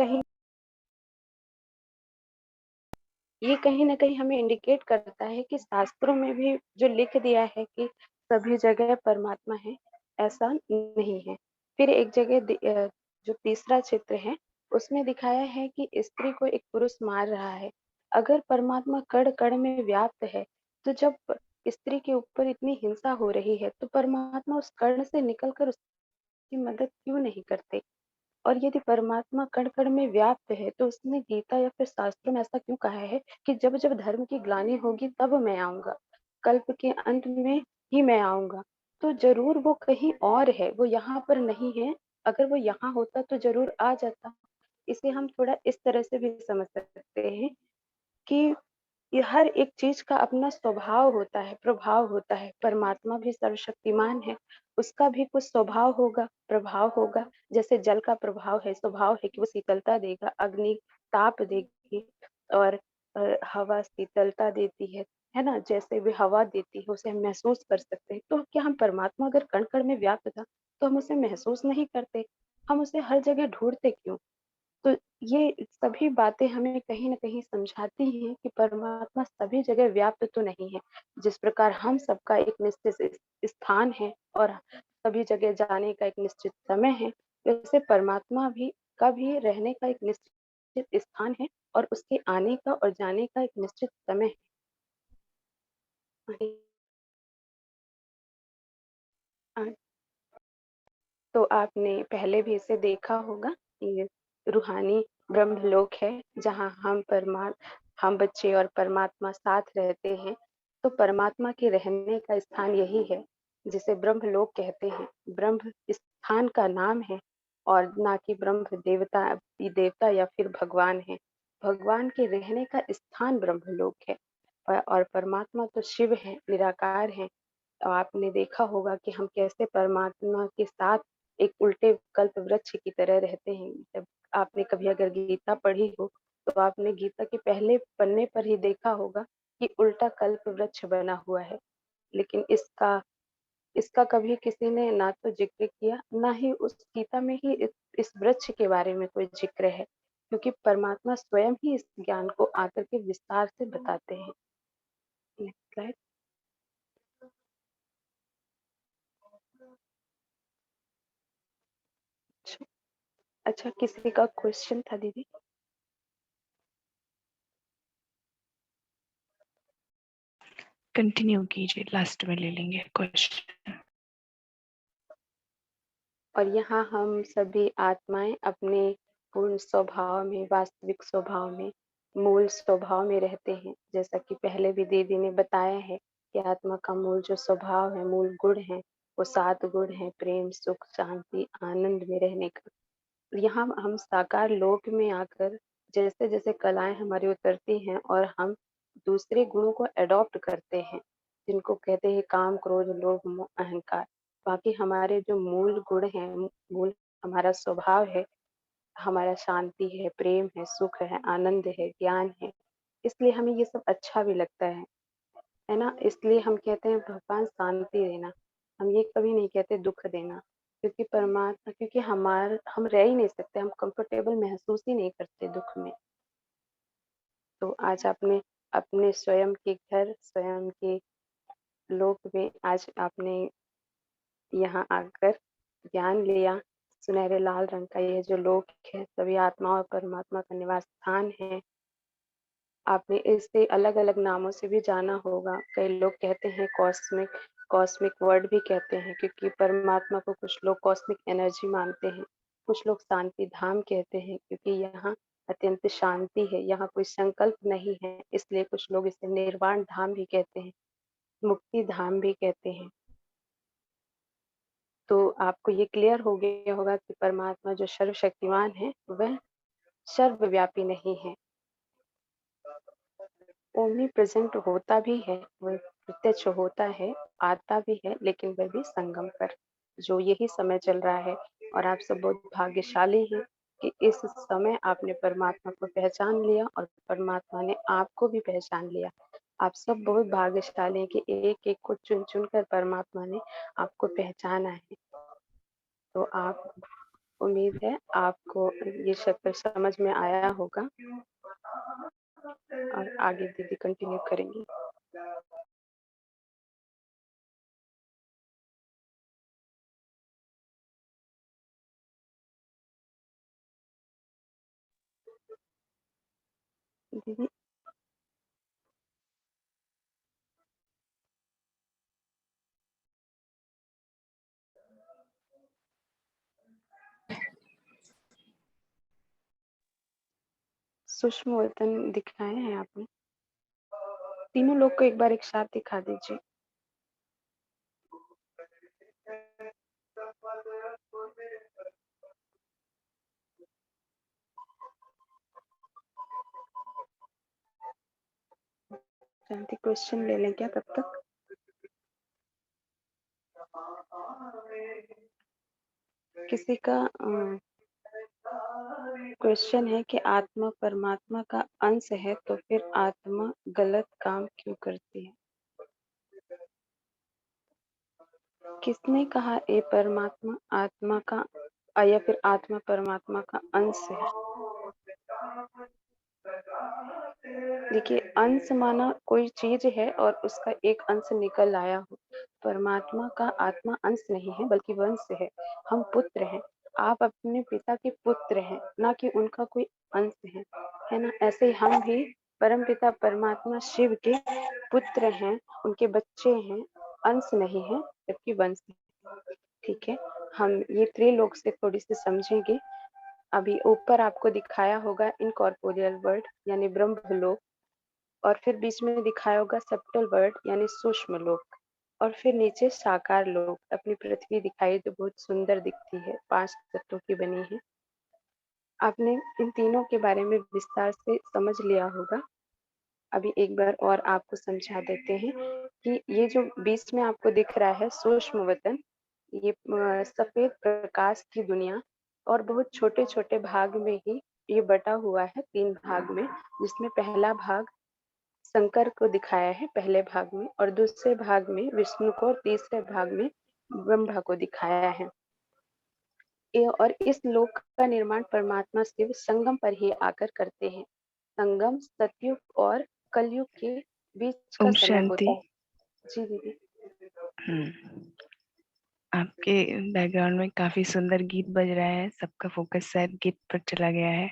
कहीं हमें इंडिकेट करता है कि शास्त्रों में भी जो लिख दिया है कि सभी जगह परमात्मा है, ऐसा नहीं है। फिर एक जगह जो तीसरा चित्र है, उसमें दिखाया है कि स्त्री को एक पुरुष मार रहा है। अगर परमात्मा कण-कण में व्याप्त है, तो जब स्त्री के ऊपर इतनी हिंसा हो रही है, तो परमात्मा उस कण से निकल कर उसकी मदद क्यों नहीं करते? और यदि परमात्मा कण-कण में व्याप्त है, तो उसने गीता या फिर शास्त्रों में ऐसा क्यों कहा है कि जब-जब धर्म की ग्लानि होगी तब मैं आऊँगा, कल्प के अंत में ही मैं आऊँगा। तो ज़रूर वो कहीं और है, वो यहाँ पर नहीं है। अगर वो यहाँ होता तो ज़रूर आ जाता। इसे हम थोड़ा इस तरह से भी समझ सकते हैं कि ये हर एक चीज का अपना स्वभाव होता है, प्रभाव होता है। परमात्मा भी सर्वशक्तिमान है, उसका भी कुछ स्वभाव होगा, प्रभाव होगा। जैसे जल का प्रभाव है, स्वभाव है कि वो शीतलता देगा, अग्नि ताप देगी और हवा शीतलता देती है ना? जैसे भी हवा देती है, उसे हम महसूस कर सकते हैं। तो क्या हम परमात्मा अगर कण-कण में व्याप्त था, तो हम उसे महसूस नहीं करते? हम उसे हर जगह ढूँढते क्यों? तो ये सभी बातें हमें कहीं न कहीं समझाती हैं कि परमात्मा सभी जगह व्याप्त तो नहीं है। जिस प्रकार हम सबका एक निश्चित स्थान है और सभी जगह जाने का एक निश्चित समय है, वैसे परमात्मा का भी रहने का एक निश्चित स्थान है और उसके आने का और जाने का एक निश्चित समय है। अ, तो आपने पहले भी इसे देखा होगा, ये रूहानी ब्रह्मलोक है, जहाँ हम बच्चे और परमात्मा साथ रहते हैं। तो परमात्मा के रहने का स्थान यही है, जिसे ब्रह्मलोक कहते हैं। ब्रह्म स्थान का नाम है और ना कि ब्रह्म देवता या फिर भगवान है। भगवान के रहने का स्थान ब्रह्मलोक है। और परमात्मा तो शिव है, निराकार है। आपने देखा होगा कि हम कैसे परमात्मा के साथ एक उल्टे कल्प वृक्ष की तरह रहते हैं। जब आपने कभी अगर गीता पढ़ी हो, तो आपने गीता के पहले पन्ने पर ही देखा होगा कि उल्टा कल्प वृक्ष बना हुआ है। लेकिन इसका इसका कभी किसी ने ना तो जिक्र किया, ना ही उस गीता में ही इस वृक्ष के बारे में कोई जिक्र है, क्योंकि परमात्मा स्वयं ही इस ज्ञान को आकर के विस्तार से बताते हैं। Next slide. अच्छा, किसी का क्वेश्चन था दीदी? कंटिन्यू कीजिए, लास्ट में ले लेंगे क्वेश्चन। और यहाँ हम सभी आत्माएं अपने पूर्ण स्वभाव में, वास्तविक स्वभाव में, मूल स्वभाव में रहते हैं। जैसा कि पहले भी दीदी ने बताया है कि आत्मा का मूल जो स्वभाव है, मूल गुण है, वो 7 गुण है: प्रेम, सुख, शांति, आनंद में रहने का। यहाँ हम साकार लोक में आकर जैसे जैसे कलाएं हमारी उतरती हैं और हम दूसरे गुणों को अडॉप्ट करते हैं, जिनको कहते हैं काम, क्रोध, लोभ, मोह, अहंकार। बाकी हमारे जो मूल गुण हैं, मूल हमारा स्वभाव है, हमारा शांति है, प्रेम है, सुख है, आनंद है, ज्ञान है। इसलिए हमें ये सब अच्छा भी लगता है ना? इसलिए हम कहते हैं भगवान शांति देना। हम ये कभी नहीं कहते दुख देना, क्योंकि परमात्मा, क्योंकि हम रह ही नहीं सकते, हम कंफर्टेबल महसूस ही नहीं करते दुख में। तो आज आपने अपने स्वयं के घर, स्वयं के लोक में आज आपने यहाँ आकर ज्ञान लिया। सुनहरे लाल रंग का ये जो लोक है, सभी आत्मा और परमात्मा का निवास स्थान है। आपने इसे अलग अलग नामों से भी जाना होगा। कई लोग कहते हैं कॉस्मिक, कॉस्मिक वर्ड भी कहते हैं, क्योंकि परमात्मा को कुछ लोग कॉस्मिक एनर्जी मानते हैं। कुछ लोग शांति धाम कहते हैं, क्योंकि यहाँ अत्यंत शांति है, यहाँ कोई संकल्प नहीं है, इसलिए कुछ लोग इसे निर्वाण धाम भी कहते हैं, मुक्ति धाम भी कहते हैं। तो आपको ये क्लियर हो गया होगा कि परमात्मा जो सर्वशक्तिमान है, वह सर्वव्यापी नहीं है, ओमनी प्रेजेंट होता भी है, वह प्रत्यक्ष होता है, आता भी है, लेकिन वह भी संगम पर, जो यही समय चल रहा है। और आप सब बहुत भाग्यशाली हैं कि इस समय आपने परमात्मा को पहचान लिया और परमात्मा ने आपको भी पहचान लिया। आप सब बहुत भाग्यशाली हैं कि एक एक को चुन चुन कर परमात्मा ने आपको पहचाना है। तो आप, उम्मीद है आपको ये शक्ल समझ में आया होगा, और आगे दीदी कंटिन्यू करेंगी। दीदी सूक्ष्म वतन दिखाए हैं आपने, तीनों लोग को एक बार एक साथ दिखा दीजिए। शांति क्वेश्चन ले लें क्या तब तक? किसी का क्वेश्चन है कि आत्मा परमात्मा का अंश है, तो फिर आत्मा गलत काम क्यों करती है? किसने कहा ये परमात्मा आत्मा का, या फिर आत्मा परमात्मा का अंश है? देखिए, अंश माना कोई चीज है और उसका एक अंश निकल आया हो। परमात्मा का आत्मा अंश नहीं है, बल्कि वंश है। हम पुत्र हैं, आप अपने पिता के पुत्र हैं, ना कि उनका कोई अंश है ना? ऐसे ही हम भी परम पिता परमात्मा शिव के पुत्र हैं, उनके बच्चे हैं, अंश नहीं है जबकि वंश है। ठीक है, हम ये त्रिलोक से थोड़ी सी समझेंगे। अभी ऊपर आपको दिखाया होगा इनकॉर्पोरियल वर्ल्ड यानी ब्रह्मलोक, और फिर बीच में दिखाया होगा सब्टल वर्ल्ड यानी सूक्ष्म लोक, और फिर नीचे साकार लोक, अपनी पृथ्वी दिखाई जो बहुत सुंदर दिखती है, 5 तत्वों की बनी है। आपने इन तीनों के बारे में विस्तार से समझ लिया होगा। अभी एक बार और आपको समझा देते हैं कि ये जो बीच में आपको दिख रहा है सूक्ष्म वतन, ये सफेद प्रकाश की दुनिया, और बहुत छोटे छोटे भाग में ही ये बटा हुआ है, 3 भाग में, जिसमें पहला भाग शंकर को दिखाया है पहले भाग में, और दूसरे भाग में विष्णु को, और तीसरे भाग में ब्रह्मा को दिखाया है। और इस लोक का निर्माण परमात्मा शिव संगम पर ही आकर करते हैं। संगम सतयुग और कलयुग के बीच का ओम समय शांति। होता है। जी दीदी। आपके बैकग्राउंड में काफी सुंदर गीत बज रहा है, सबका फोकस शायद गीत पर चला गया है,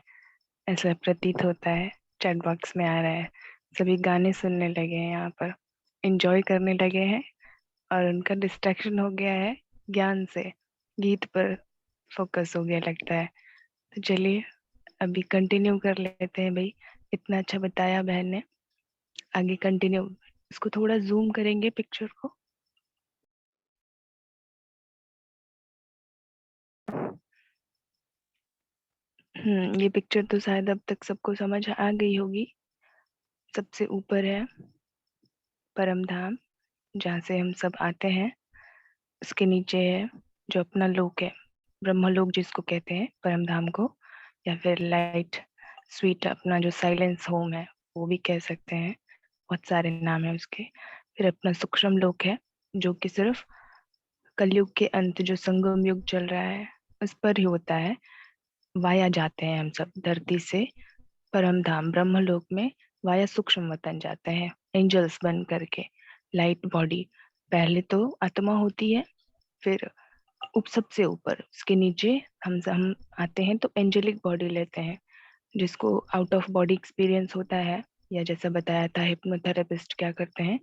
ऐसा प्रतीत होता है। चैट बॉक्स में आ रहा है, सभी गाने सुनने लगे हैं, यहाँ पर एंजॉय करने लगे हैं और उनका डिस्ट्रैक्शन हो गया है ज्ञान से, गीत पर फोकस हो गया लगता है। तो चलिए अभी कंटिन्यू कर लेते हैं भाई, इतना अच्छा बताया बहन ने, आगे कंटिन्यू। इसको थोड़ा जूम करेंगे पिक्चर को। ये पिक्चर तो शायद अब तक सबको समझ आ गई होगी। सबसे ऊपर है परम धाम, जहाँ से हम सब आते हैं। उसके नीचे है जो अपना लोक है, ब्रह्मलोक जिसको कहते हैं परम धाम को, या फिर लाइट स्वीट अपना जो साइलेंस होम है वो भी कह सकते हैं, बहुत सारे नाम है उसके। फिर अपना सूक्ष्म लोक है, जो कि सिर्फ कलयुग के अंत जो संगम युग चल रहा है उस पर ही होता है। वाया जाते हैं हम सब धरती से परम धाम ब्रह्मलोक में, वाया सूक्ष्म वतन जाते हैं एंजल्स बन करके। लाइट बॉडी पहले तो आत्मा होती है, फिर सबसे ऊपर उसके नीचे हम आते हैं तो एंजेलिक बॉडी लेते हैं, जिसको आउट ऑफ बॉडी एक्सपीरियंस होता है। या जैसा बताया था हिप्नोथेरेपिस्ट क्या करते हैं,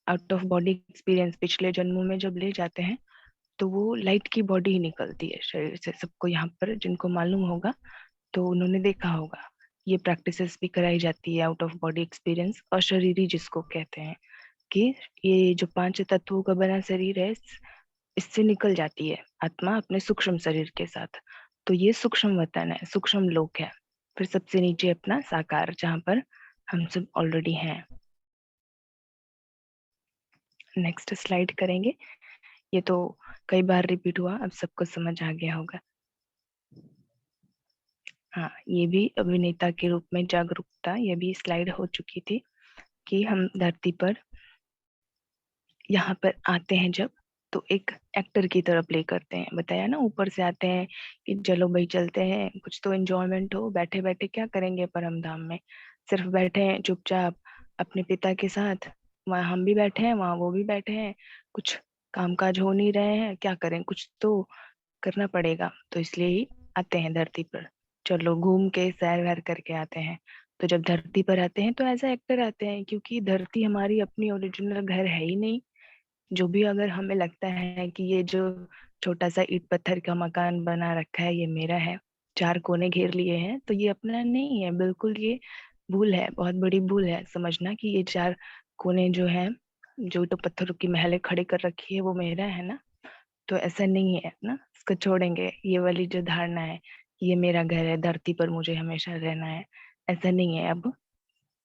आउट ऑफ बॉडी एक्सपीरियंस पिछले जन्मों में जब ले जाते हैं तो वो लाइट की बॉडी ही निकलती है शरीर से। सबको यहाँ पर जिनको मालूम होगा तो उन्होंने देखा होगा, ये प्रैक्टिसेस भी कराई जाती है आउट ऑफ बॉडी एक्सपीरियंस और शरीरी जिसको कहते हैं, कि ये जो 5 तत्वों का बना शरीर है इससे निकल जाती है आत्मा अपने सूक्ष्म शरीर के साथ। तो ये सूक्ष्म वतन है, सूक्ष्म लोक है। फिर सबसे नीचे अपना साकार, जहाँ पर हम सब ऑलरेडी हैं। नेक्स्ट स्लाइड करेंगे। ये तो कई बार रिपीट हुआ, अब सबको समझ आ गया होगा। हाँ, ये भी अभिनेता के रूप में जागरूकता, ये भी स्लाइड हो चुकी थी कि हम धरती पर यहाँ पर आते हैं जब, तो एक एक्टर की तरह प्ले करते हैं। बताया ना, ऊपर से आते हैं कि चलो भाई चलते हैं, कुछ तो एंजॉयमेंट हो। बैठे बैठे क्या करेंगे परम धाम में, सिर्फ बैठे हैं चुपचाप अपने पिता के साथ, वहाँ हम भी बैठे हैं वहाँ वो भी बैठे हैं, कुछ कामकाज हो नहीं रहे हैं, क्या करें, कुछ तो करना पड़ेगा। तो इसलिए ही आते हैं धरती पर, चलो घूम के सैर वैर करके आते हैं। तो जब धरती पर आते हैं तो ऐसा एक्टर आते हैं, क्योंकि धरती हमारी अपनी ओरिजिनल घर है ही नहीं। जो भी अगर हमें लगता है कि ये जो छोटा सा ईंट पत्थर का मकान बना रखा है ये मेरा है, 4 कोने घेर लिए हैं, तो ये अपना नहीं है, बिल्कुल ये भूल है, बहुत बड़ी भूल है समझना कि ये 4 कोने जो है, जो तो पत्थरों की महलें खड़ी कर रखी है वो मेरा है ना। तो ऐसा नहीं है ना, इसको छोड़ेंगे। ये वाली जो धारणा है ये मेरा घर है, धरती पर मुझे हमेशा रहना है, ऐसा नहीं है। अब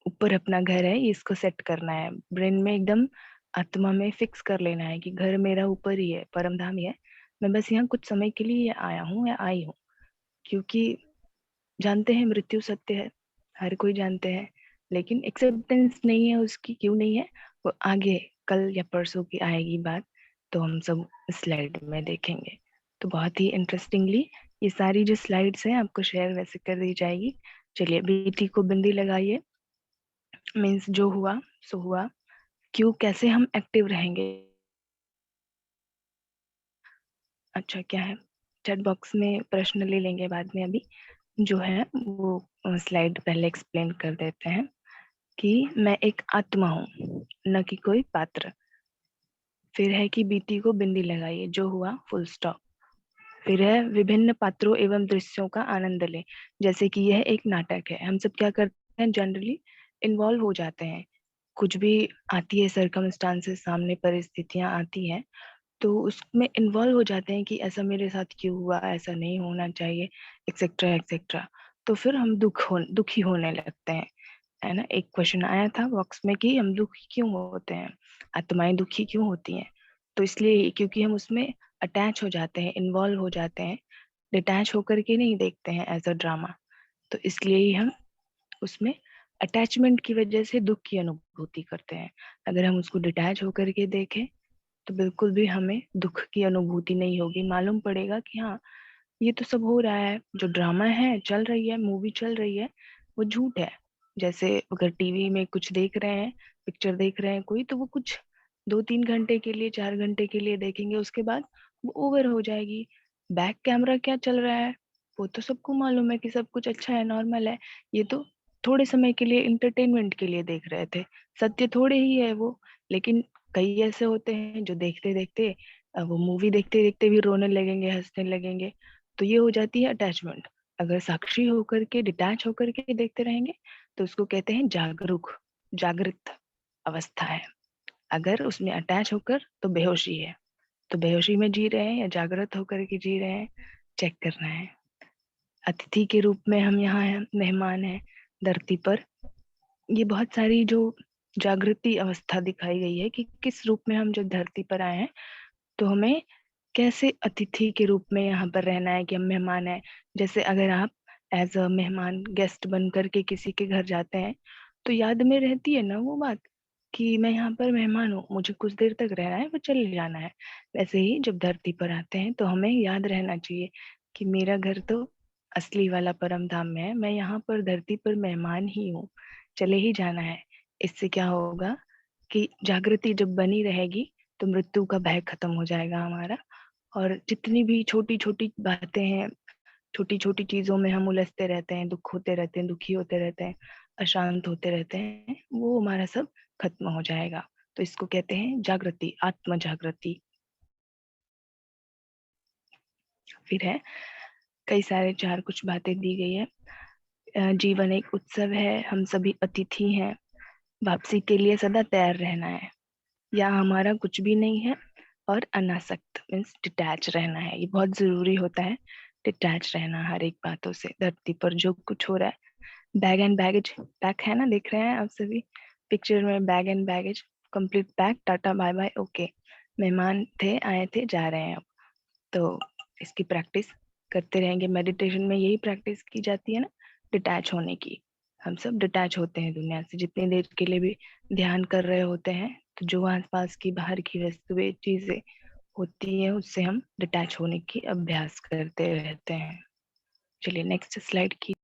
ऊपर अपना घर है, इसको सेट करना है ब्रेन में, एकदम आत्मा में फिक्स कर लेना है कि घर मेरा ऊपर ही है, परम धाम ही है, मैं बस यहाँ कुछ समय के लिए आया हूँ या आई हूँ। क्योंकि जानते हैं मृत्यु सत्य है, हर कोई जानते हैं, लेकिन एक्सेप्टेंस नहीं है उसकी। क्यों नहीं है, वो आगे कल या परसों की आएगी बात, तो हम सब स्लाइड में देखेंगे। तो बहुत ही इंटरेस्टिंगली ये सारी जो स्लाइड्स हैं आपको शेयर वैसे कर दी जाएगी। चलिए बेटी को बिंदी लगाइए, मीन्स जो हुआ सो हुआ। क्यों, कैसे हम एक्टिव रहेंगे, अच्छा क्या है, चैट बॉक्स में प्रश्न ले लेंगे बाद में। अभी जो है वो स्लाइड पहले एक्सप्लेन कर देते हैं कि मैं एक आत्मा हूँ, न कि कोई पात्र। फिर है कि बीती को बिंदी लगाइए, जो हुआ फुल स्टॉप। फिर है विभिन्न पात्रों एवं दृश्यों का आनंद लें, जैसे कि यह एक नाटक है। हम सब क्या करते हैं, जनरली इन्वॉल्व हो जाते हैं, कुछ भी आती है सरकमस्टांसेस सामने, परिस्थितियां आती हैं, तो उसमें इन्वॉल्व हो जाते हैं कि ऐसा मेरे साथ क्यों हुआ, ऐसा नहीं होना चाहिए, एक्सेट्रा एक्सेट्रा। तो फिर हम दुखी होने लगते हैं, है ना। एक क्वेश्चन आया था बॉक्स में कि हम दुखी क्यों होते हैं, आत्माएं दुखी क्यों होती हैं। तो इसलिए क्योंकि हम उसमें अटैच हो जाते हैं, इन्वॉल्व हो जाते हैं, डिटैच होकर के नहीं देखते हैं एज अ ड्रामा। तो इसलिए ही हम उसमें अटैचमेंट की वजह से दुख की अनुभूति करते हैं। अगर हम उसको डिटैच होकर के देखें तो बिल्कुल भी हमें दुख की अनुभूति नहीं होगी, मालूम पड़ेगा कि हाँ ये तो सब हो रहा है, जो ड्रामा है चल रही है, मूवी चल रही है, वो झूठ है। जैसे अगर टीवी में कुछ देख रहे हैं, पिक्चर देख रहे हैं कोई, तो वो कुछ 2-3 घंटे के लिए, 4 घंटे के लिए देखेंगे, उसके बाद वो ओवर हो जाएगी। बैक कैमरा क्या चल रहा है वो तो सबको मालूम है कि सब कुछ अच्छा है, नॉर्मल है। ये तो थोड़े समय के लिए इंटरटेनमेंट के लिए देख रहे थे, सत्य थोड़े ही है वो। लेकिन कई ऐसे होते हैं जो देखते देखते वो मूवी देखते देखते भी रोने लगेंगे, हंसने लगेंगे। तो ये हो जाती है अटैचमेंट। अगर साक्षी होकर के, डिटैच होकर के देखते रहेंगे तो उसको कहते हैं जागृत अवस्था है। अगर उसमें अटैच होकर तो बेहोशी है। तो बेहोशी में जी रहे हैं या जागृत होकर के जी रहे हैं, चेक करना है। अतिथि के रूप में हम यहाँ हैं, मेहमान हैं धरती पर। ये बहुत सारी जो जागृति अवस्था दिखाई गई है कि किस रूप में हम जब धरती पर आए हैं तो हमें कैसे अतिथि के रूप में यहाँ पर रहना है, कि हम मेहमान हैं। जैसे अगर आप एज अ मेहमान गेस्ट बन करके किसी के घर जाते हैं तो याद में रहती है ना वो बात कि मैं यहाँ पर मेहमान हूँ, मुझे कुछ देर तक रहना है, वो चले जाना है। वैसे ही जब धरती पर आते हैं तो हमें याद रहना चाहिए कि मेरा घर तो असली वाला परम धाम में है, मैं यहाँ पर धरती पर मेहमान ही हूँ, चले ही जाना है। इससे क्या होगा कि जागृति जब बनी रहेगी तो मृत्यु का भय खत्म हो जाएगा हमारा। और जितनी भी छोटी छोटी बातें हैं, छोटी छोटी चीजों में हम उलझते रहते हैं, दुख होते रहते हैं, दुखी होते रहते हैं, अशांत होते रहते हैं, वो हमारा सब खत्म हो जाएगा। तो इसको कहते हैं जागृति, आत्म जागृति। फिर है कई सारे चार कुछ बातें दी गई है। जीवन एक उत्सव है, हम सभी अतिथि हैं, वापसी के लिए सदा तैयार रहना है, या हमारा कुछ भी नहीं है। और अनासक्त मीन्स डिटैच रहना है, ये बहुत जरूरी होता है, डिटैच रहना हर एक बातों से। धरती पर जो कुछ हो रहा है, बैग एंड बैगेज पैक है ना, देख रहे हैं आप सभी पिक्चर में, bag and baggage complete pack, tata bye bye okay. मेहमान थे, आए थे, जा रहे हैं अब। तो इसकी प्रैक्टिस करते रहेंगे। मेडिटेशन में यही प्रैक्टिस की जाती है ना, डिटैच होने की। हम सब डिटैच होते हैं दुनिया से, जितनी देर के लिए भी ध्यान कर रहे होते हैं तो जो आसपास की बाहर की वस्तुएं चीजें होती है उससे हम डिटैच होने की अभ्यास करते रहते हैं। चलिए नेक्स्ट स्लाइड की।